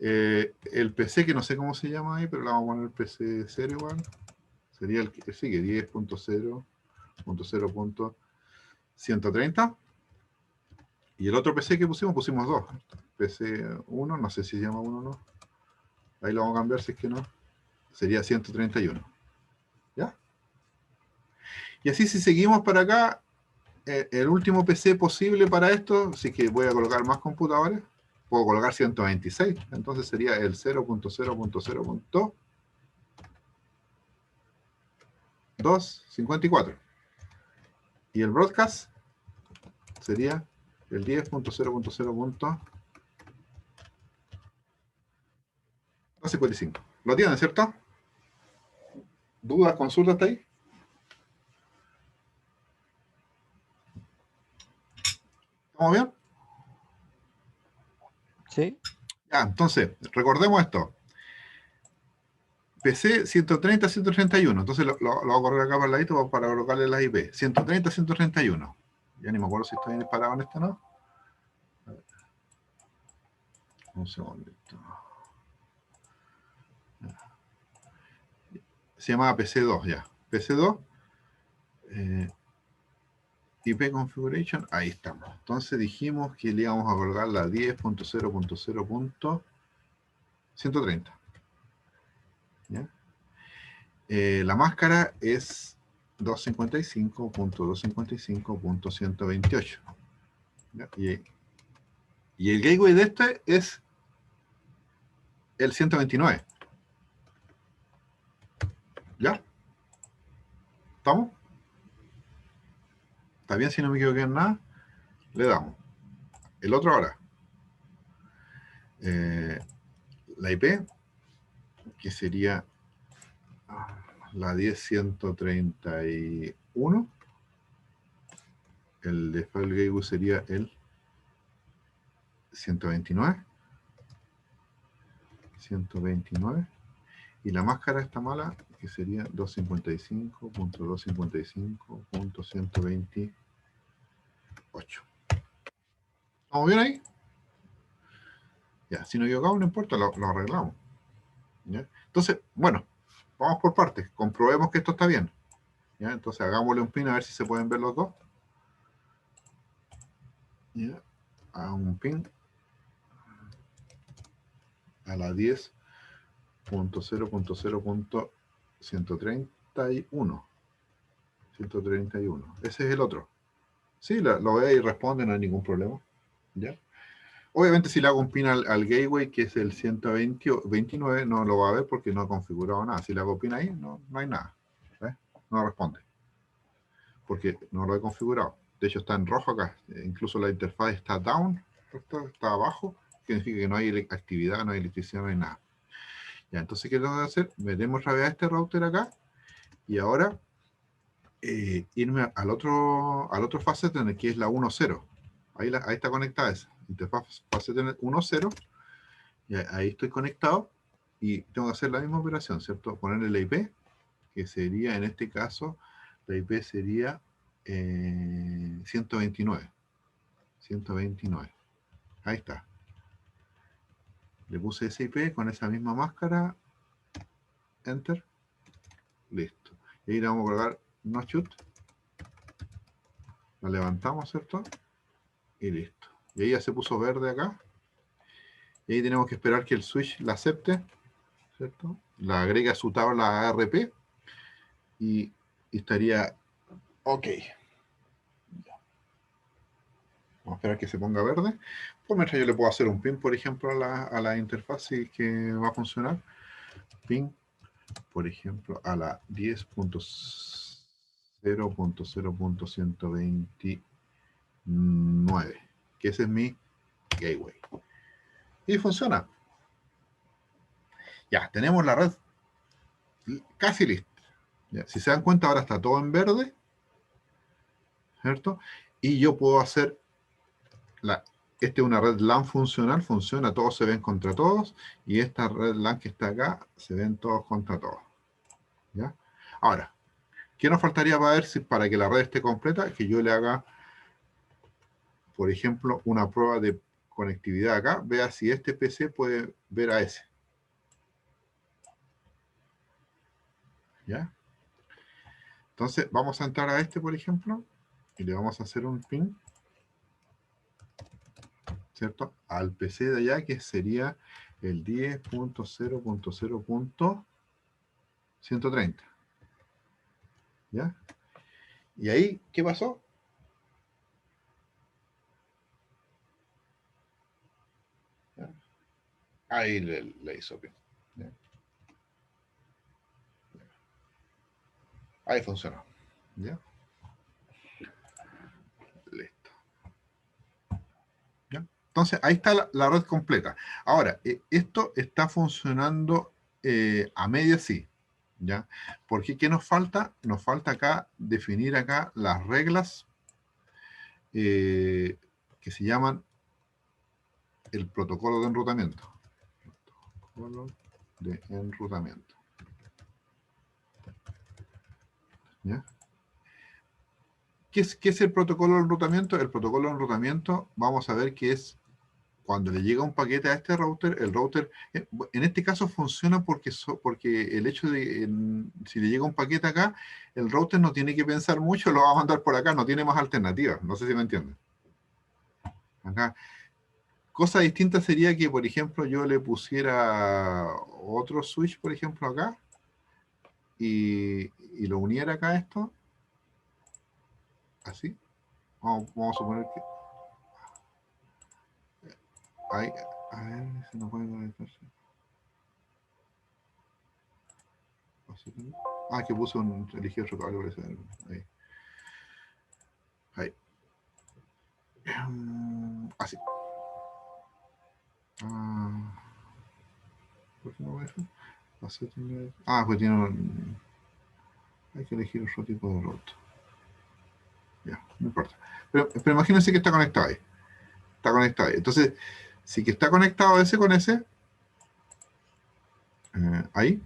El PC, que no sé cómo se llama ahí, pero le vamos a poner PC 0 igual. Sería el que sigue, 10.0.0.130. Y el otro PC que pusimos dos. PC 1, no sé si se llama 1 o no. Ahí lo vamos a cambiar si es que no. Sería 131. ¿Ya? Y así si seguimos para acá, el último PC posible para esto, si es que voy a colocar más computadores, puedo colocar 126. Entonces sería el 0.0.0.254. Y el broadcast sería el 10.0.0.255. ¿Lo tienen, cierto? ¿Dudas, consultas hasta ahí? ¿Estamos bien? Sí. Ya, entonces, recordemos esto. PC 130, 131. Entonces lo voy a correr acá para el ladito para colocarle las IP. 130, 131. Ya ni me acuerdo si estoy disparado en esto o no. A ver. Un segundito. Se llamaba PC2 ya. PC2. IP configuration. Ahí estamos. Entonces dijimos que le íbamos a colocar la 10.0.0.130. ¿Ya? La máscara es 255.255.128. Y el gateway de este es el 129. ¿Ya? ¿Estamos? ¿Está bien si no me equivoqué en nada? Le damos. El otro ahora. La IP, que sería la 10.131. El default gateway sería el 129. 129. Y la máscara está mala, que sería 255.255.128. ¿Estamos bien ahí? Ya, si nos equivocamos no importa, lo arreglamos. ¿Ya? Entonces, bueno, vamos por partes. Comprobemos que esto está bien. ¿Ya? Entonces hagámosle un pin a ver si se pueden ver los dos. ¿Ya? A un pin a la 10.0.0.131. 131. Ese es el otro. Sí, lo ve y responde, no hay ningún problema. ¿Ya? Obviamente si le hago un pin al gateway, que es el 129, no lo va a ver porque no ha configurado nada. Si le hago pin ahí, no hay nada. ¿Ves? No responde. Porque no lo he configurado. De hecho está en rojo acá. Incluso la interfaz está down, está abajo, que significa que no hay actividad, no hay electricidad, no hay nada. Ya, entonces, ¿qué tengo que hacer? Metemos otra vez a este router acá y ahora irme al otro facet que es la 1.0. Ahí está conectada esa. Interfaz facet 1.0. Y ahí estoy conectado y tengo que hacer la misma operación, ¿cierto? Ponerle la IP, que sería en este caso, la IP sería 129. 129. Ahí está. Le puse ese IP con esa misma máscara. Enter. Listo. Y ahí le vamos a colocar no shoot. La levantamos, ¿cierto? Y listo. Y ahí ya se puso verde acá. Y ahí tenemos que esperar que el switch la acepte, ¿cierto? La agrega a su tabla ARP y estaría ok. Vamos a esperar que se ponga verde. Pues mientras yo le puedo hacer un pin, por ejemplo, a la interfaz y que va a funcionar. Pin, por ejemplo, a la 10.0.0.129, que ese es mi gateway. Y funciona. Ya, tenemos la red casi lista. Ya, si se dan cuenta, ahora está todo en verde, ¿cierto? Y yo puedo hacer esta es una red LAN funcional, funciona, todos se ven contra todos, y esta red LAN que está acá, se ven todos contra todos. ¿Ya? Ahora, ¿qué nos faltaría para que la red esté completa? Que yo le haga, por ejemplo, una prueba de conectividad acá, vea si este PC puede ver a ese. ¿Ya? Entonces, vamos a entrar a este, por ejemplo, y le vamos a hacer un ping, ¿cierto? Al PC de allá, que sería el 10.0.0.130. ¿Ya? Y ahí, ¿qué pasó? ¿Ya? Ahí le hizo ping. ¿Ya? Ahí funcionó. ¿Ya? Listo. ¿Ya? Entonces, ahí está la red completa. Ahora, esto está funcionando a media sí. ¿Ya? Porque ¿qué nos falta? Nos falta acá definir acá las reglas que se llaman el protocolo de enrutamiento. Protocolo de enrutamiento. ¿Ya? ¿Qué es el protocolo de enrutamiento? El protocolo de enrutamiento, vamos a ver que es cuando le llega un paquete a este router, el router, en este caso funciona porque el hecho de, si le llega un paquete acá, el router no tiene que pensar mucho, lo va a mandar por acá, no tiene más alternativas. No sé si me entienden. Acá. Cosa distinta sería que, por ejemplo, yo le pusiera otro switch, por ejemplo, acá, y lo uniera acá a esto, así. Vamos a suponer que... Ahí, a ver, si no puede conectarse. Ah, que puse elegí otro cable, parece. Ahí. Ahí. Así. ¿Por qué no va eso? Pues tiene hay que elegir otro tipo de router. Ya, no importa. Pero imagínense que está conectado ahí. Está conectado ahí. Entonces, si que está conectado ese con ese, ahí,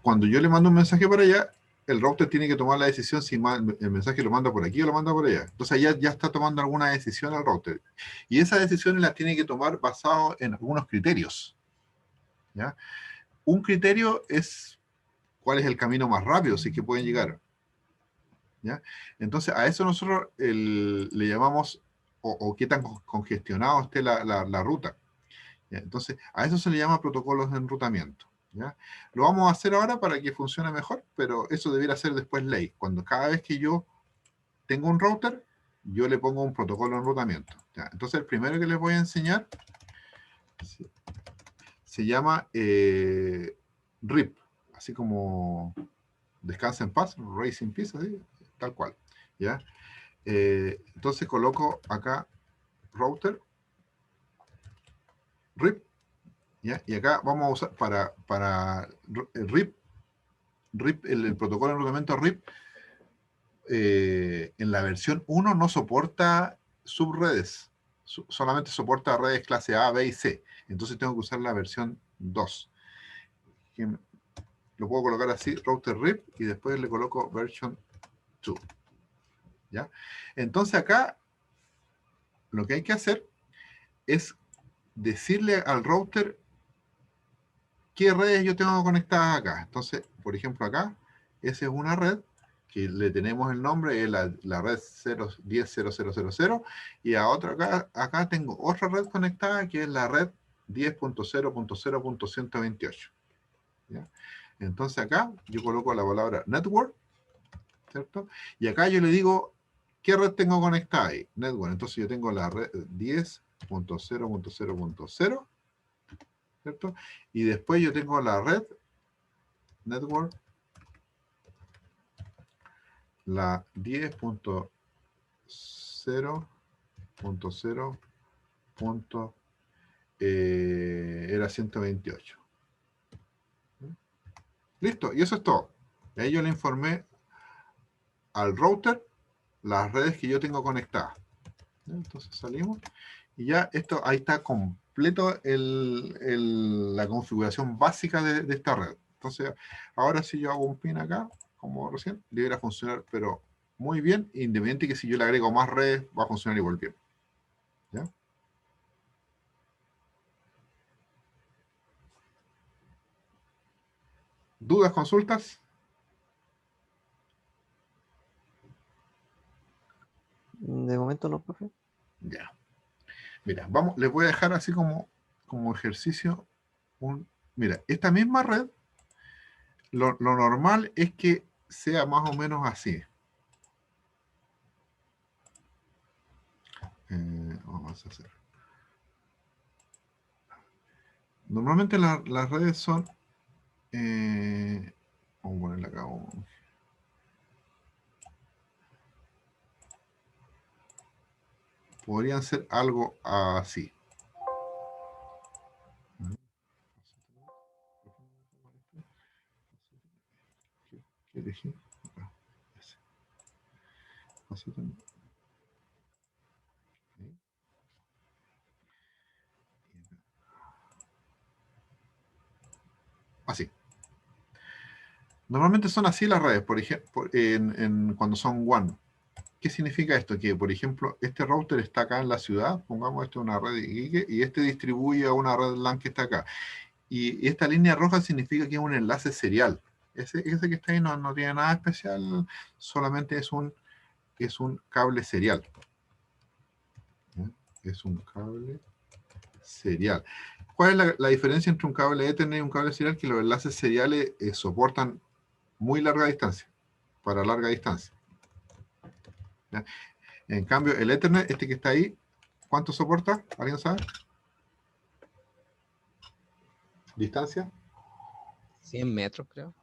cuando yo le mando un mensaje para allá, el router tiene que tomar la decisión si el mensaje lo manda por aquí o lo manda por allá. Entonces ya está tomando alguna decisión el router. Y esas decisiones las tiene que tomar basado en algunos criterios. ¿Ya? Un criterio es cuál es el camino más rápido, si es que pueden llegar. ¿Ya? Entonces a eso nosotros le llamamos, o qué tan congestionado esté la ruta. ¿Ya? Entonces a eso se le llama protocolos de enrutamiento. ¿Ya? Lo vamos a hacer ahora para que funcione mejor, pero eso debiera ser después ley. Cuando cada vez que yo tengo un router, yo le pongo un protocolo de enrutamiento. ¿Ya? Entonces el primero que les voy a enseñar se llama RIP, así como descansa en paz, Race in Peace, así, tal cual. ¿Ya? Entonces coloco acá router RIP, ¿ya? Y acá vamos a usar para RIP, el protocolo de enrutamiento RIP, en la versión 1 no soporta subredes, solamente soporta redes clase A, B y C. Entonces tengo que usar la versión 2. Lo puedo colocar así, router RIP, y después le coloco version 2. ¿Ya? Entonces acá lo que hay que hacer es decirle al router qué redes yo tengo conectadas acá. Entonces, por ejemplo, acá, esa es una red que le tenemos el nombre, es la red 10.0.0.0, y a otra acá tengo otra red conectada que es la red 10.0.0.128. ¿Ya? Entonces acá yo coloco la palabra network, ¿cierto? Y acá yo le digo qué red tengo conectada ahí, network. Entonces yo tengo la red 10.0.0.0, ¿cierto? Y después yo tengo la red network, la 10.0.0. Era 128. Listo, y eso es todo. Y ahí yo le informé al router las redes que yo tengo conectadas. Entonces salimos y ya esto, ahí está completo la configuración básica de esta red. Entonces, ahora si yo hago un pin acá, como recién, debería funcionar, pero muy bien, independiente que si yo le agrego más redes, va a funcionar igual bien. ¿Ya? ¿Dudas, consultas? De momento no, profe. Ya. Mira, vamos, les voy a dejar así como ejercicio mira, esta misma red, lo normal es que sea más o menos así. Vamos a hacer. Normalmente las redes son... vamos a ponerle acá podrían ser algo así. ¿Qué elegí? Acá. Ese. Así. Normalmente son así las redes, por ejemplo, cuando son WAN. ¿Qué significa esto? Que, por ejemplo, este router está acá en la ciudad, pongamos esto en una red Giga, y este distribuye a una red LAN que está acá. Y esta línea roja significa que es un enlace serial. Ese que está ahí no tiene nada especial, solamente es un cable serial. ¿Ya? Es un cable serial. ¿Cuál es la diferencia entre un cable Ethernet y un cable serial? Que los enlaces seriales soportan muy larga distancia, para larga distancia. ¿Ya? En cambio, el Ethernet, este que está ahí, ¿cuánto soporta? ¿Alguien sabe? ¿Distancia? 100 metros, creo.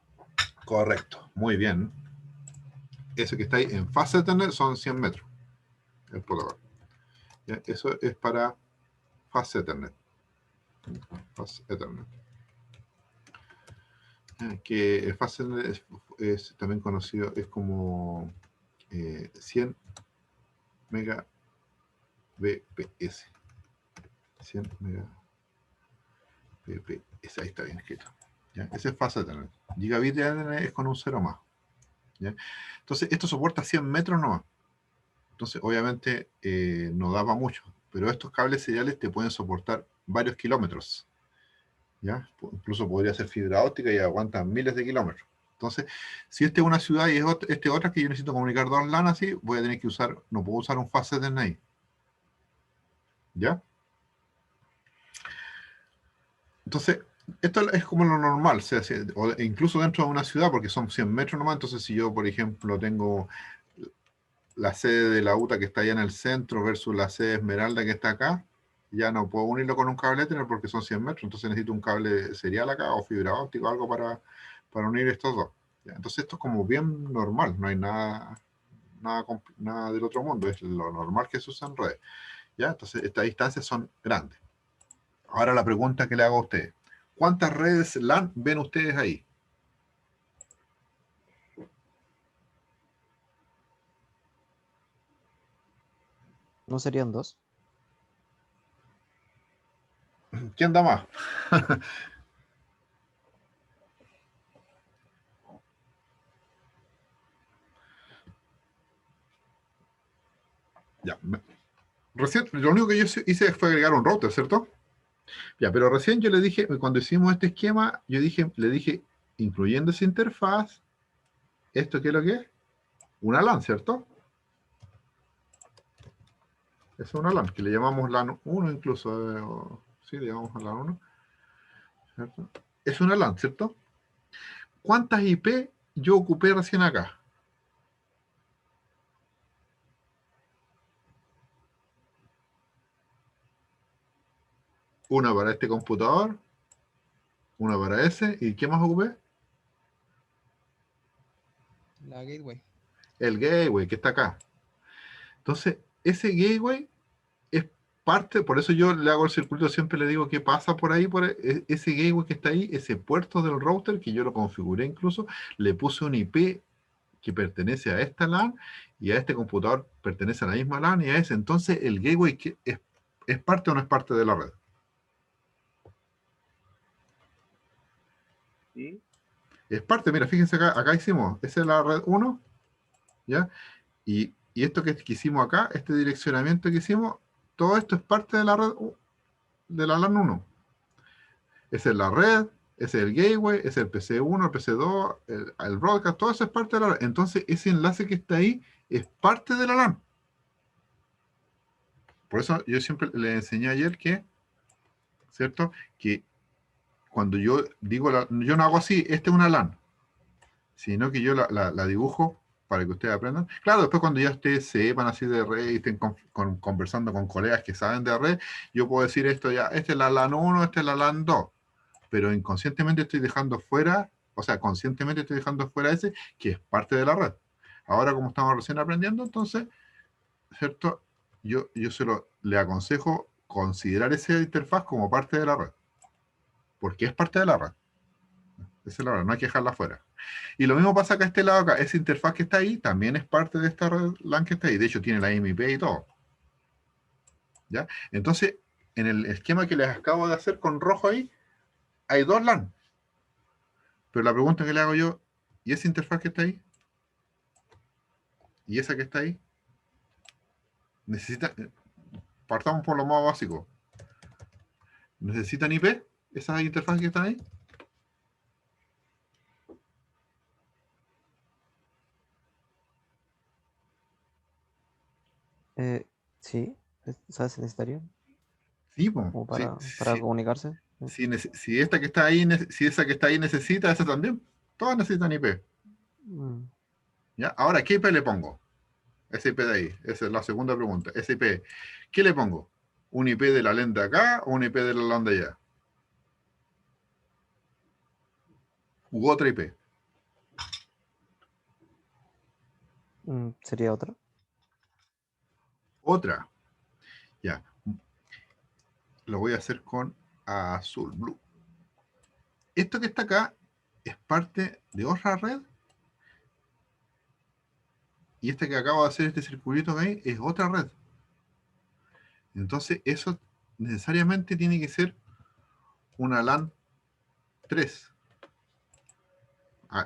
Correcto, muy bien. Eso que está ahí en fase Ethernet son 100 metros. El protocolo. ¿Ya? Eso es para fase Ethernet. Fast Ethernet. Que el Fast Ethernet es también conocido, es como 100 megabps. 100 megabps, ahí está bien escrito. ¿Ya? Ese es Fast Ethernet. Gigabit de Ethernet es con un 0 más. ¿Ya? Entonces, esto soporta 100 metros nomás. Entonces, obviamente, no da para mucho. Pero estos cables seriales te pueden soportar varios kilómetros. ¿Ya? Incluso podría ser fibra óptica y aguantan miles de kilómetros. Entonces, si este es una ciudad y este es otra que yo necesito comunicar dos LAN así, voy a tener que usar, no puedo usar un fast Ethernet ahí. ¿Ya? Entonces, esto es como lo normal, o sea, incluso dentro de una ciudad, porque son 100 metros nomás, entonces si yo, por ejemplo, tengo la sede de la UTA que está allá en el centro versus la sede Esmeralda que está acá, ya no puedo unirlo con un cable Ethernet porque son 100 metros, entonces necesito un cable serial acá o fibra óptica o algo para unir estos dos. ¿Ya? Entonces esto es como bien normal, no hay nada del otro mundo, es lo normal que se usa en redes. ¿Ya? Entonces estas distancias son grandes. Ahora la pregunta que le hago a ustedes, ¿cuántas redes LAN ven ustedes ahí? ¿No serían dos? ¿Quién da más? Ya. Recién, lo único que yo hice fue agregar un router, ¿cierto? Ya, pero recién yo le dije, cuando hicimos este esquema, le dije, incluyendo esa interfaz, ¿esto qué es lo que es? Una LAN, ¿cierto? Es una LAN, que le llamamos LAN 1 incluso, sí, le llamamos LAN 1, ¿cierto? Es una LAN, ¿cierto? ¿Cuántas IP yo ocupé recién acá? Una para este computador, una para ese, ¿y qué más ocupé? La gateway. El gateway que está acá. Entonces, ese gateway es parte, por eso yo le hago el circuito, siempre le digo que pasa por ahí, ese gateway que está ahí, ese puerto del router, que yo lo configuré incluso, le puse un IP que pertenece a esta LAN y a este computador pertenece a la misma LAN y a ese. Entonces, el gateway es parte o no es parte de la red. ¿Sí? Es parte, mira, fíjense acá hicimos, esa es la red 1, ¿ya? Y esto que hicimos acá, este direccionamiento que hicimos, todo esto es parte de la red de la LAN 1. Esa es la red, Ese es el gateway, ese es el PC1, el PC2, el broadcast, todo eso es parte de la LAN. Entonces, ese enlace que está ahí es parte de la LAN. Por eso yo siempre le enseñé ayer que, ¿cierto? Que cuando yo digo, yo no hago así, esta es una LAN, sino que yo la dibujo para que ustedes aprendan. Claro, después cuando ya ustedes sepan así de red y estén conversando con colegas que saben de red, yo puedo decir esto ya, esta es la LAN 1, esta es la LAN 2, pero inconscientemente estoy dejando fuera, o sea, conscientemente estoy dejando fuera ese que es parte de la red. Ahora, como estamos recién aprendiendo, entonces, ¿cierto? Yo le aconsejo considerar esa interfaz como parte de la red, porque es parte de la red. Esa es la verdad, no hay que dejarla fuera. Y lo mismo pasa acá a este lado, acá. Esa interfaz que está ahí también es parte de esta red LAN que está ahí. De hecho, tiene la MIP y todo. ¿Ya? Entonces, en el esquema que les acabo de hacer con rojo ahí, hay dos LAN. Pero la pregunta que le hago yo, ¿y esa interfaz que está ahí? ¿Y esa que está ahí? Partamos por lo más básico. ¿Necesitan IP? ¿Esas interfaces que están ahí? Sí, ¿sabes si necesitaría? Sí, po. Como Sí, para sí. comunicarse. Si esta que está ahí, si esa que está ahí necesita, esa también. Todas necesitan IP. Mm, ¿Ya? Ahora, ¿qué IP le pongo? Ese IP de ahí. Esa es la segunda pregunta. Ese IP, ¿qué le pongo? ¿Un IP de la LAN de acá o un IP de la LAN de allá? U otra IP. ¿Sería otra? Otra. Ya. Lo voy a hacer con azul, blue. Esto que está acá es parte de otra red. Y este que acabo de hacer, este circulito ahí, es otra red. Entonces, eso necesariamente tiene que ser una LAN 3.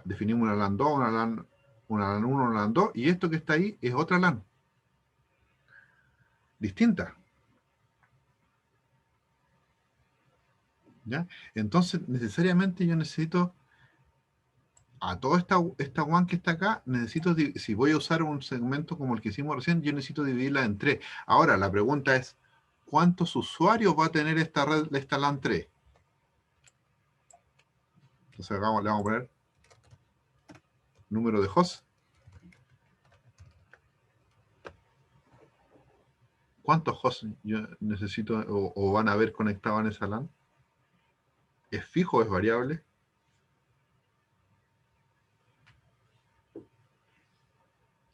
Definimos una LAN 2, una LAN 1, una LAN 2, y esto que está ahí es otra LAN. Distinta. ¿Ya? Entonces, necesariamente yo necesito a toda esta WAN que está acá, necesito, si voy a usar un segmento como el que hicimos recién, yo necesito dividirla en tres. Ahora, la pregunta es, ¿cuántos usuarios va a tener esta red, esta LAN 3? Entonces, le vamos a poner número de hosts. ¿Cuántos hosts yo necesito o van a haber conectado en esa LAN? ¿Es fijo o es variable?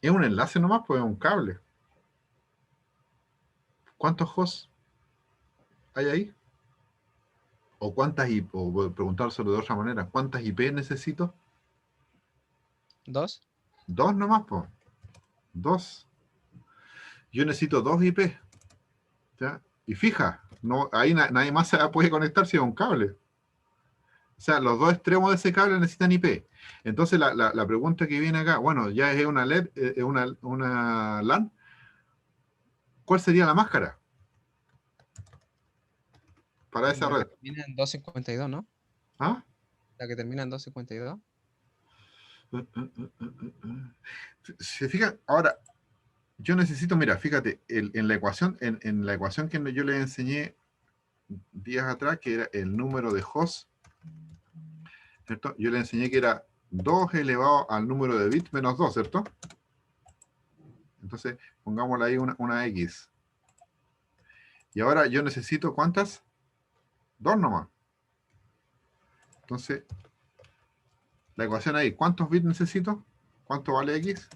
Es un enlace nomás, pues es un cable. ¿Cuántos hosts hay ahí? ¿O cuántas IP? O voy a preguntárselo de otra manera. ¿Cuántas IP necesito? ¿Dos? Dos nomás, pues. Dos. Yo necesito dos IP. ¿Ya? Y fija, no, ahí nadie más se puede conectar si es un cable. O sea, los dos extremos de ese cable necesitan IP. Entonces, la pregunta que viene acá, bueno, ya es una LED, es una LAN. ¿Cuál sería la máscara para esa La que red? termina en 252, ¿no? ¿Ah? La que termina en 252. Se fijan, ahora, yo necesito, mira, fíjate, en la ecuación, en la ecuación que yo les enseñé días atrás, que era el número de hosts, ¿cierto? Yo le enseñé que era 2 elevado al número de bits menos 2, ¿cierto? Entonces, pongámosle ahí una X. Y ahora yo necesito, ¿cuántas? Dos nomás. Entonces, la ecuación ahí, ¿cuántos bits necesito? ¿Cuánto vale X?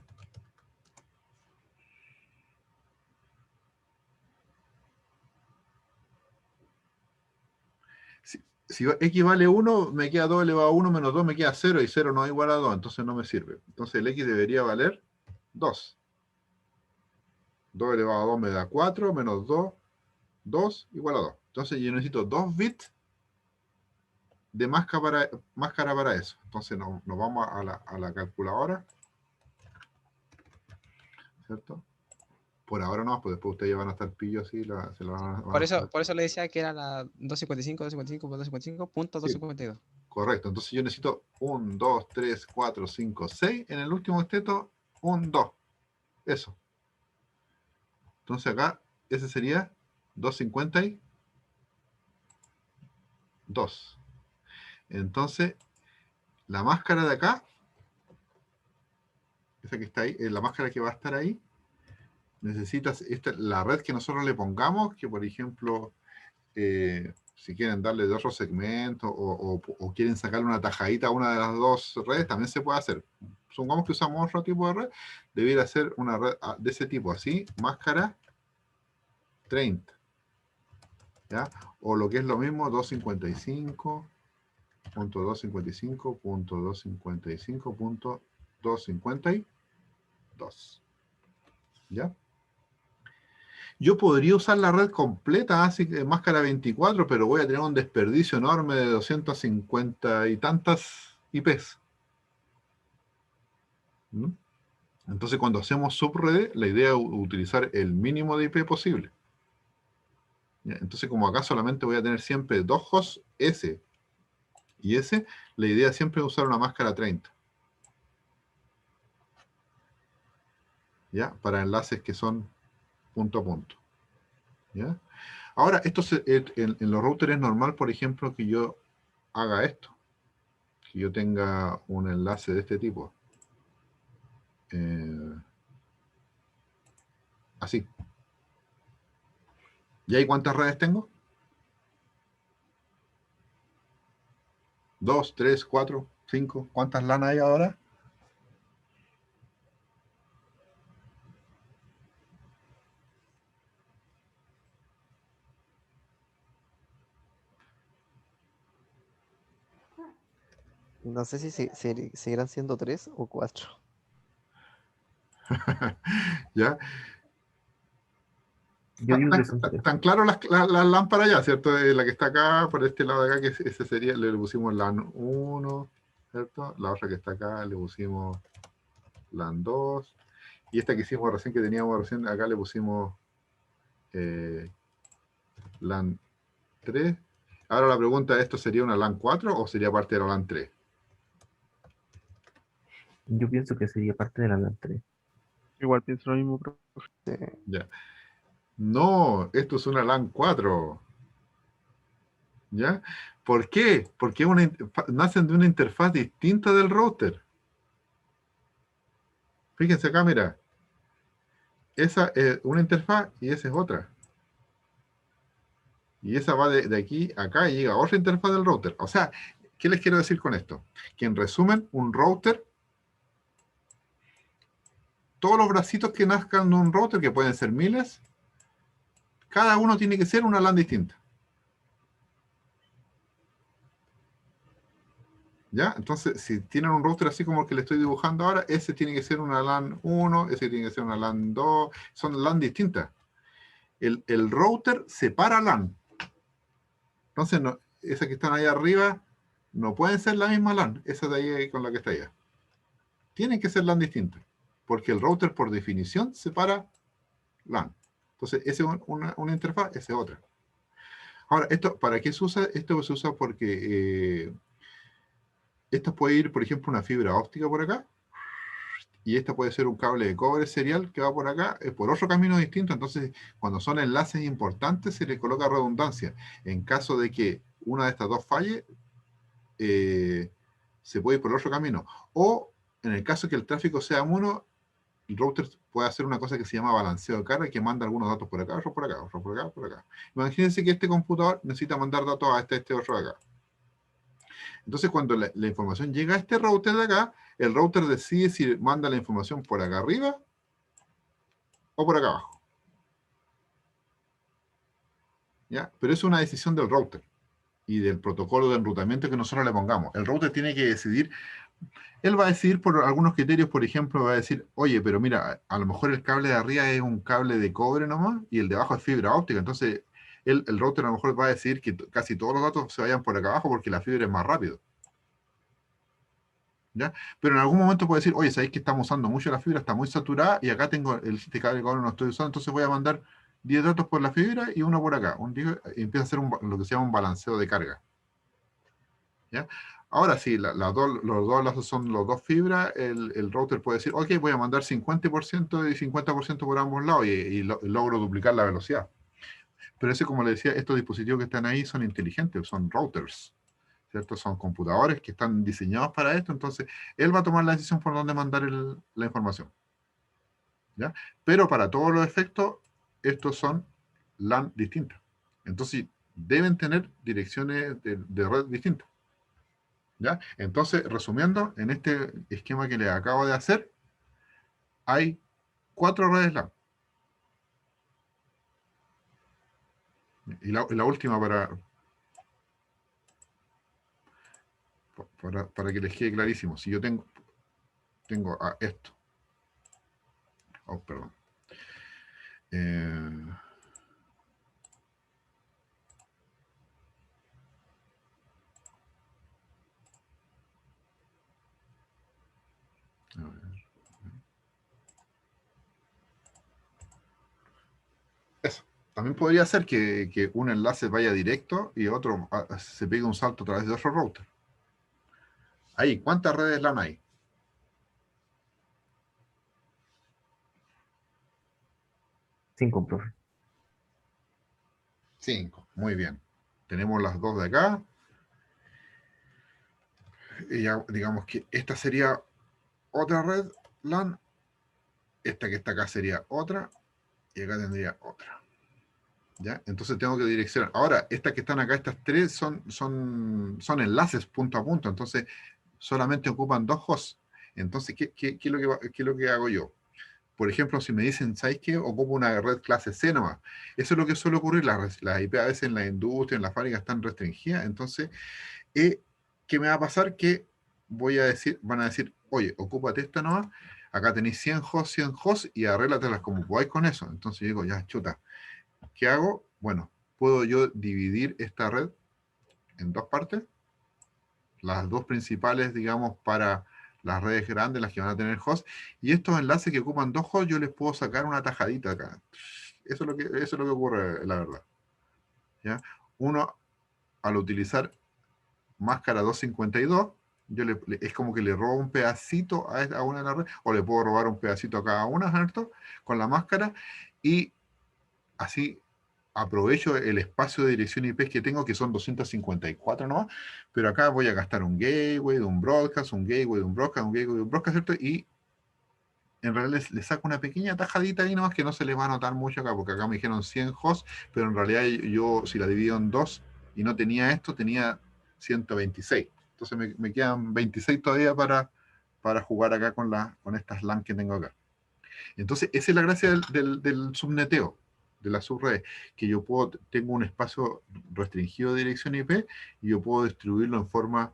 Si X vale 1, me queda 2 elevado a 1 menos 2 me queda 0 y 0 no es igual a 2, entonces no me sirve. Entonces el X debería valer 2. 2 elevado a 2 me da 4, menos 2, 2 igual a 2. Entonces yo necesito 2 bits de máscara para eso. Entonces nos vamos a la calculadora, ¿cierto? Por ahora no, pues después ustedes van a estar pillos así, se la van a Por eso le decía que era la 255, 255, 255, punto Sí, 252. Correcto. Entonces yo necesito 1, 2, 3, 4, 5, 6. En el último esteto, 1, 2. Eso. Entonces acá, ese sería 252. Entonces, la máscara de acá, esa que está ahí, la máscara que va a estar ahí, necesitas la red que nosotros le pongamos, que por ejemplo, si quieren darle de otro segmento o quieren sacarle una tajadita a una de las dos redes, también se puede hacer. Supongamos que usamos otro tipo de red, debiera ser una red de ese tipo, así, máscara 30. ¿Ya? O lo que es lo mismo, 255.255.255.252. ¿Ya? Yo podría usar la red completa, así que máscara 24, pero voy a tener un desperdicio enorme de 250 y tantas IPs. ¿Mm? Entonces, cuando hacemos subredes, la idea es utilizar el mínimo de IP posible. ¿Ya? Entonces, como acá solamente voy a tener siempre dos hosts S y S, la idea siempre es usar una máscara 30. ¿Ya? Para enlaces que son punto a punto. ¿Ya? Ahora, esto en los routers es normal, por ejemplo, que yo haga esto. Que yo tenga un enlace de este tipo. Así. ¿Y ahí cuántas redes tengo? 2, 3, 4, 5. ¿Cuántas LAN hay ahora? No sé si seguirán siendo 3 o 4. ¿Ya? Yo digo que son tres. Tan claro las lámparas ya, ¿cierto? La que está acá, por este lado de acá, que ese sería, le pusimos LAN 1, ¿cierto? La otra que está acá le pusimos LAN 2. Y esta que hicimos recién, que teníamos recién, acá le pusimos LAN 3. Ahora la pregunta, ¿esto sería una LAN 4 o sería parte de la LAN 3? Yo pienso que sería parte de la LAN 3. Igual pienso lo mismo, pero Ya. No, esto es una LAN 4. ¿Ya? ¿Por qué? Porque nacen de una interfaz distinta del router. Fíjense acá, mira. Esa es una interfaz y esa es otra. Y esa va de aquí a acá y llega a otra interfaz del router. O sea, ¿qué les quiero decir con esto? Que en resumen, un router, todos los bracitos que nazcan de un router, que pueden ser miles, cada uno tiene que ser una LAN distinta. ¿Ya? Entonces, si tienen un router así como el que le estoy dibujando ahora, ese tiene que ser una LAN 1, ese tiene que ser una LAN 2, son LAN distintas. El router separa LAN. Entonces, no, esas que están ahí arriba no pueden ser la misma LAN, esa de ahí con la que está allá. Tienen que ser LAN distintas, porque el router por definición separa LAN. Entonces, esa es una interfaz, esa es otra. Ahora, ¿para qué se usa? Esto se usa porque esta puede ir, por ejemplo, una fibra óptica por acá, y esta puede ser un cable de cobre serial que va por acá, por otro camino distinto. Entonces, cuando son enlaces importantes, se le coloca redundancia. En caso de que una de estas dos falle, se puede ir por otro camino. O, en el caso que el tráfico sea mono, el router puede hacer una cosa que se llama balanceo de carga, que manda algunos datos por acá, otros por acá, otros por acá, por acá. Imagínense que este computador necesita mandar datos a este otro de acá. Entonces, cuando la información llega a este router de acá, el router decide si manda la información por acá arriba o por acá abajo. ¿Ya? Pero es una decisión del router y del protocolo de enrutamiento que nosotros le pongamos. El router tiene que decidir, él va a decidir por algunos criterios, por ejemplo, va a decir, oye, pero mira, a lo mejor el cable de arriba es un cable de cobre nomás y el de abajo es fibra óptica. Entonces, el router a lo mejor va a decidir que casi todos los datos se vayan por acá abajo porque la fibra es más rápido. ¿Ya? Pero en algún momento puede decir, oye, sabéis que estamos usando mucho la fibra, está muy saturada y acá tengo este cable de cobre no estoy usando, entonces voy a mandar 10 datos por la fibra y uno por acá. Y empieza a hacer lo que se llama un balanceo de carga. ¿Ya? Ahora sí, los dos lazos son los dos fibras, el router puede decir, ok, voy a mandar 50% y 50% por ambos lados y logro duplicar la velocidad. Pero ese, como le decía, estos dispositivos que están ahí son inteligentes, son routers, ¿cierto? Son computadores que están diseñados para esto, entonces él va a tomar la decisión por dónde mandar la información. ¿Ya? Pero para todos los efectos, estos son LAN distintas. Entonces, deben tener direcciones de red distintas. ¿Ya? Entonces, resumiendo, en este esquema que les acabo de hacer, hay 4 redes LAN. Y la última para que les quede clarísimo. Si yo tengo esto. Oh, perdón. A ver. Eso. También podría ser que un enlace vaya directo y otro se pegue un salto a través de otro router. Ahí, ¿cuántas redes LAN hay? 5, profe. 5. Muy bien. Tenemos las dos de acá. Y ya, digamos que esta sería otra red LAN. Esta que está acá sería otra. Y acá tendría otra. ¿Ya? Entonces tengo que direccionar. Ahora, estas que están acá, estas 3 son enlaces punto a punto. Entonces, solamente ocupan 2 hosts. Entonces, ¿qué es lo que hago yo? Por ejemplo, si me dicen, ¿sabes qué? Ocupo una red clase C nomás. Eso es lo que suele ocurrir. Las IP a veces en la industria, en la fábrica están restringidas. Entonces, ¿qué me va a pasar? Que van a decir, oye, ocúpate esta nomás. Acá tenéis 100 hosts y arréglatelas como podáis con eso. Entonces yo digo, ya, chuta. ¿Qué hago? Bueno, puedo yo dividir esta red en 2 partes. Las 2 principales, digamos, para las redes grandes, las que van a tener host. Y estos enlaces que ocupan 2 hosts, yo les puedo sacar una tajadita acá. Eso es lo que ocurre, la verdad. ¿Ya? Uno, al utilizar máscara 252, es como que le robo un pedacito a una de las redes, o le puedo robar un pedacito a cada una, ¿cierto? Con la máscara, y así aprovecho el espacio de dirección IP que tengo, que son 254 nomás, pero acá voy a gastar un gateway de un broadcast, un gateway de un broadcast, un gateway de un broadcast, ¿cierto? Y en realidad le saco una pequeña tajadita ahí nomás que no se les va a notar mucho acá, porque acá me dijeron 100 hosts, pero en realidad yo, si la divido en 2 y no tenía esto, tenía 126. Entonces me quedan 26 todavía para jugar acá con estas LAN que tengo acá. Entonces, esa es la gracia del subneteo, de la subred, que yo tengo un espacio restringido de dirección IP y yo puedo distribuirlo en forma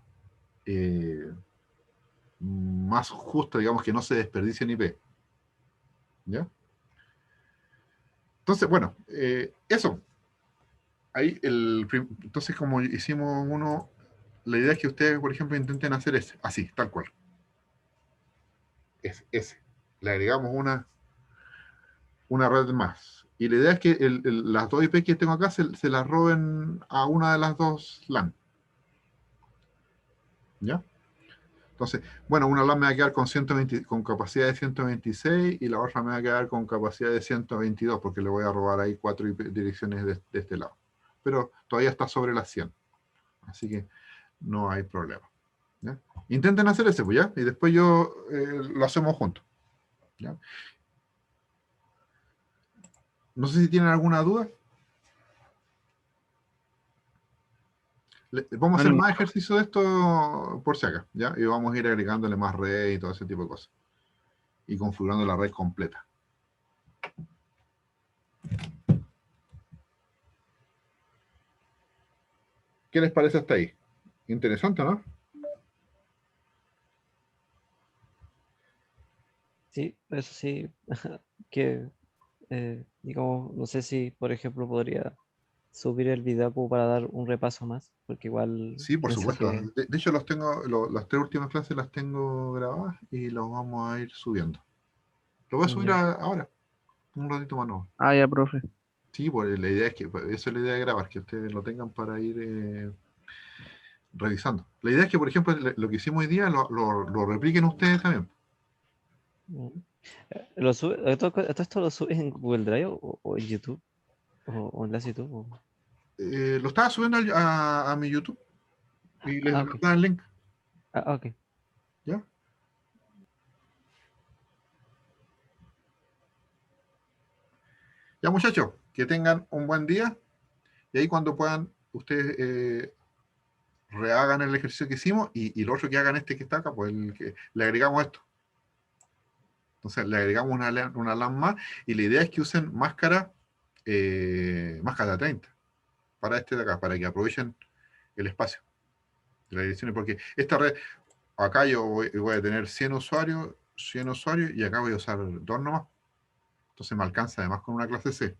más justa, digamos, que no se desperdicie en IP. ¿Ya? Entonces, bueno, eso. Ahí entonces, como hicimos uno, la idea es que ustedes, por ejemplo, intenten hacer así, tal cual. Ese. Le agregamos una red más. Y la idea es que las 2 IP que tengo acá se las roben a una de las 2 LAN. ¿Ya? Entonces, bueno, una LAN me va a quedar con capacidad de 126 y la otra me va a quedar con capacidad de 122 porque le voy a robar ahí 4 direcciones de este lado. Pero todavía está sobre las 100. Así que no hay problema. ¿Ya? Intenten hacer ese, pues ya, y después lo hacemos juntos. ¿Ya? No sé si tienen alguna duda. Vamos a hacer más ejercicio de esto por si acá, ¿ya? Y vamos a ir agregándole más red y todo ese tipo de cosas. Y configurando la red completa. ¿Qué les parece hasta ahí? Interesante, ¿no? Sí, eso sí, que digamos, no sé si, por ejemplo, podría subir el video como para dar un repaso más, porque igual Sí, por pienso supuesto. que De hecho, las 3 últimas clases las tengo grabadas y los vamos a ir subiendo. Lo voy a subir ya, ahora, un ratito más no. Ah, ya, profe. Sí, pues la idea es que, esa es la idea de grabar, que ustedes lo tengan para ir revisando. La idea es que, por ejemplo, lo que hicimos hoy día lo repliquen ustedes también. Mm. ¿Esto lo subes en Google Drive o en YouTube? ¿O en la YouTube? Lo estaba subiendo a mi YouTube y les Ok. da el link. Ok. ¿Ya? Ya, muchachos, que tengan un buen día y ahí cuando puedan, ustedes rehagan el ejercicio que hicimos y lo otro que hagan este que está acá, pues el que le agregamos esto. Entonces le agregamos una LAN más y la idea es que usen máscara 30 para este de acá, para que aprovechen el espacio de las direcciones, porque esta red, acá yo voy a tener 100 usuarios y acá voy a usar dos nomás. Entonces me alcanza además con una clase C.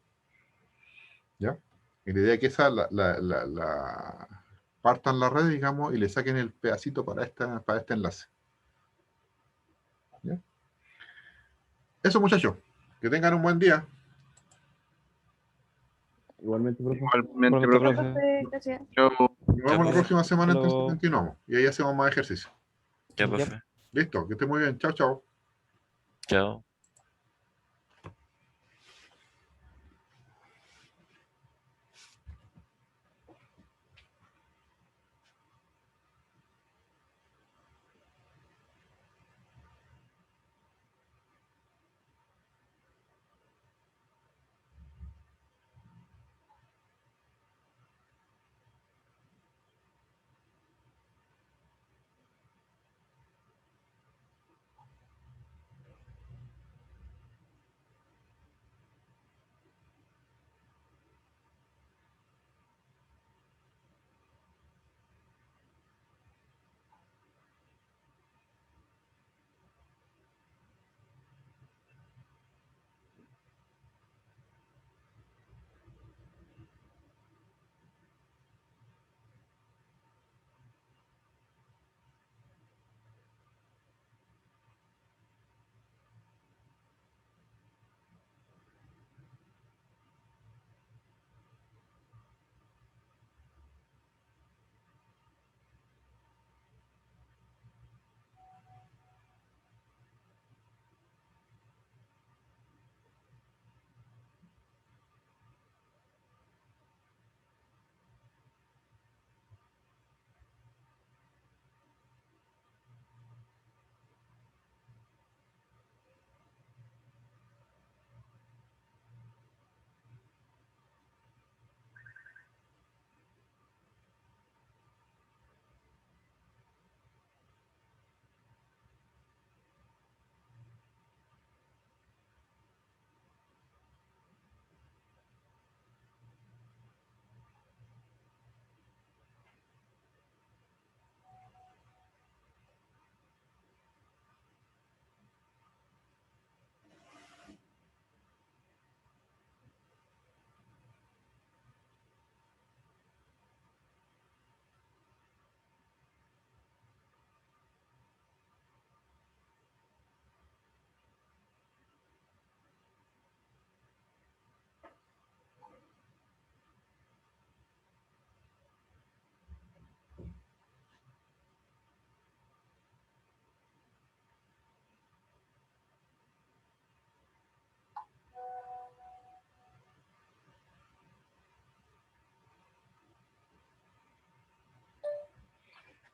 ¿Ya? Y la idea es que esa partan la red, digamos, y le saquen el pedacito para este enlace. ¿Ya? Eso, muchachos. Que tengan un buen día. Igualmente, profe. Igualmente, Igualmente, profe. profe. Gracias. Chao. Nos vemos la profe. próxima semana, Hasta entonces luego. continuamos. Y ahí hacemos más ejercicio. Ya, Ya. profe. Listo, que esté muy bien. Chao, chao. Chao.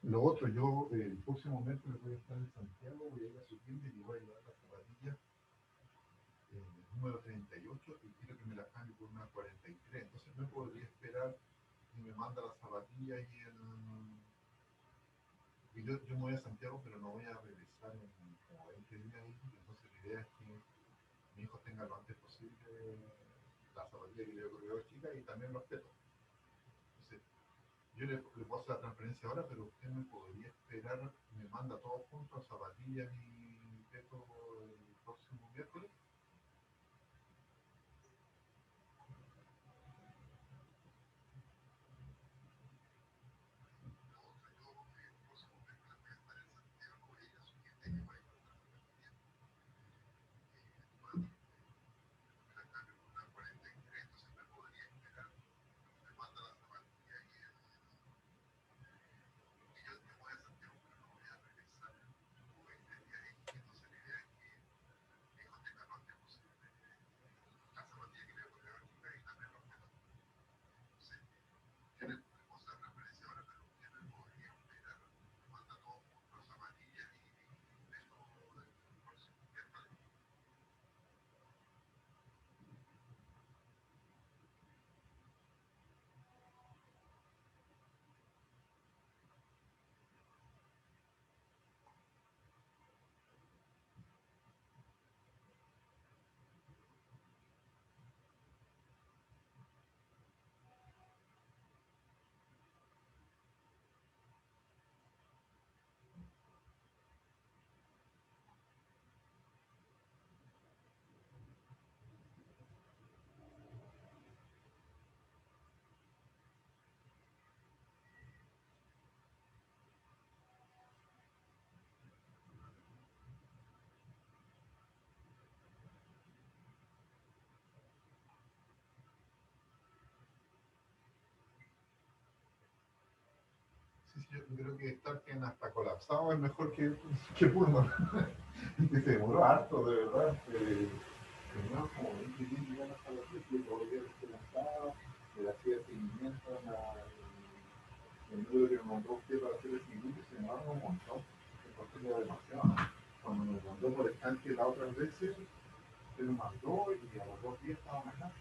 Lo otro, yo el próximo mes me voy a estar en Santiago, voy a ir a su tienda y voy a llevar las zapatillas número 38 y quiero que me las cambie por una 43. Entonces me podría esperar y me manda las zapatillas y yo me voy a Santiago, pero no voy a regresar en como 20 días. Entonces la idea es que mi hijo tenga lo antes posible las zapatillas que yo creo chica y también los petos. Entonces, yo le puedo hacer la transferencia ahora, pero usted me podría esperar, me manda todo junto, zapatillas y peto el próximo miércoles. creo que Starken hasta colapsado es mejor que Pullman. Que se demoró harto, de verdad. Terminamos como 20 días llegando hasta la fiesta y luego ya se lanzaba, le hacía seguimiento el número que me mandó usted para hacer el seguimiento se demoraron un montón. Entonces era demasiado. Cuando me mandó por estanque las otras veces, se lo mandó y a los 2 días estaban acá.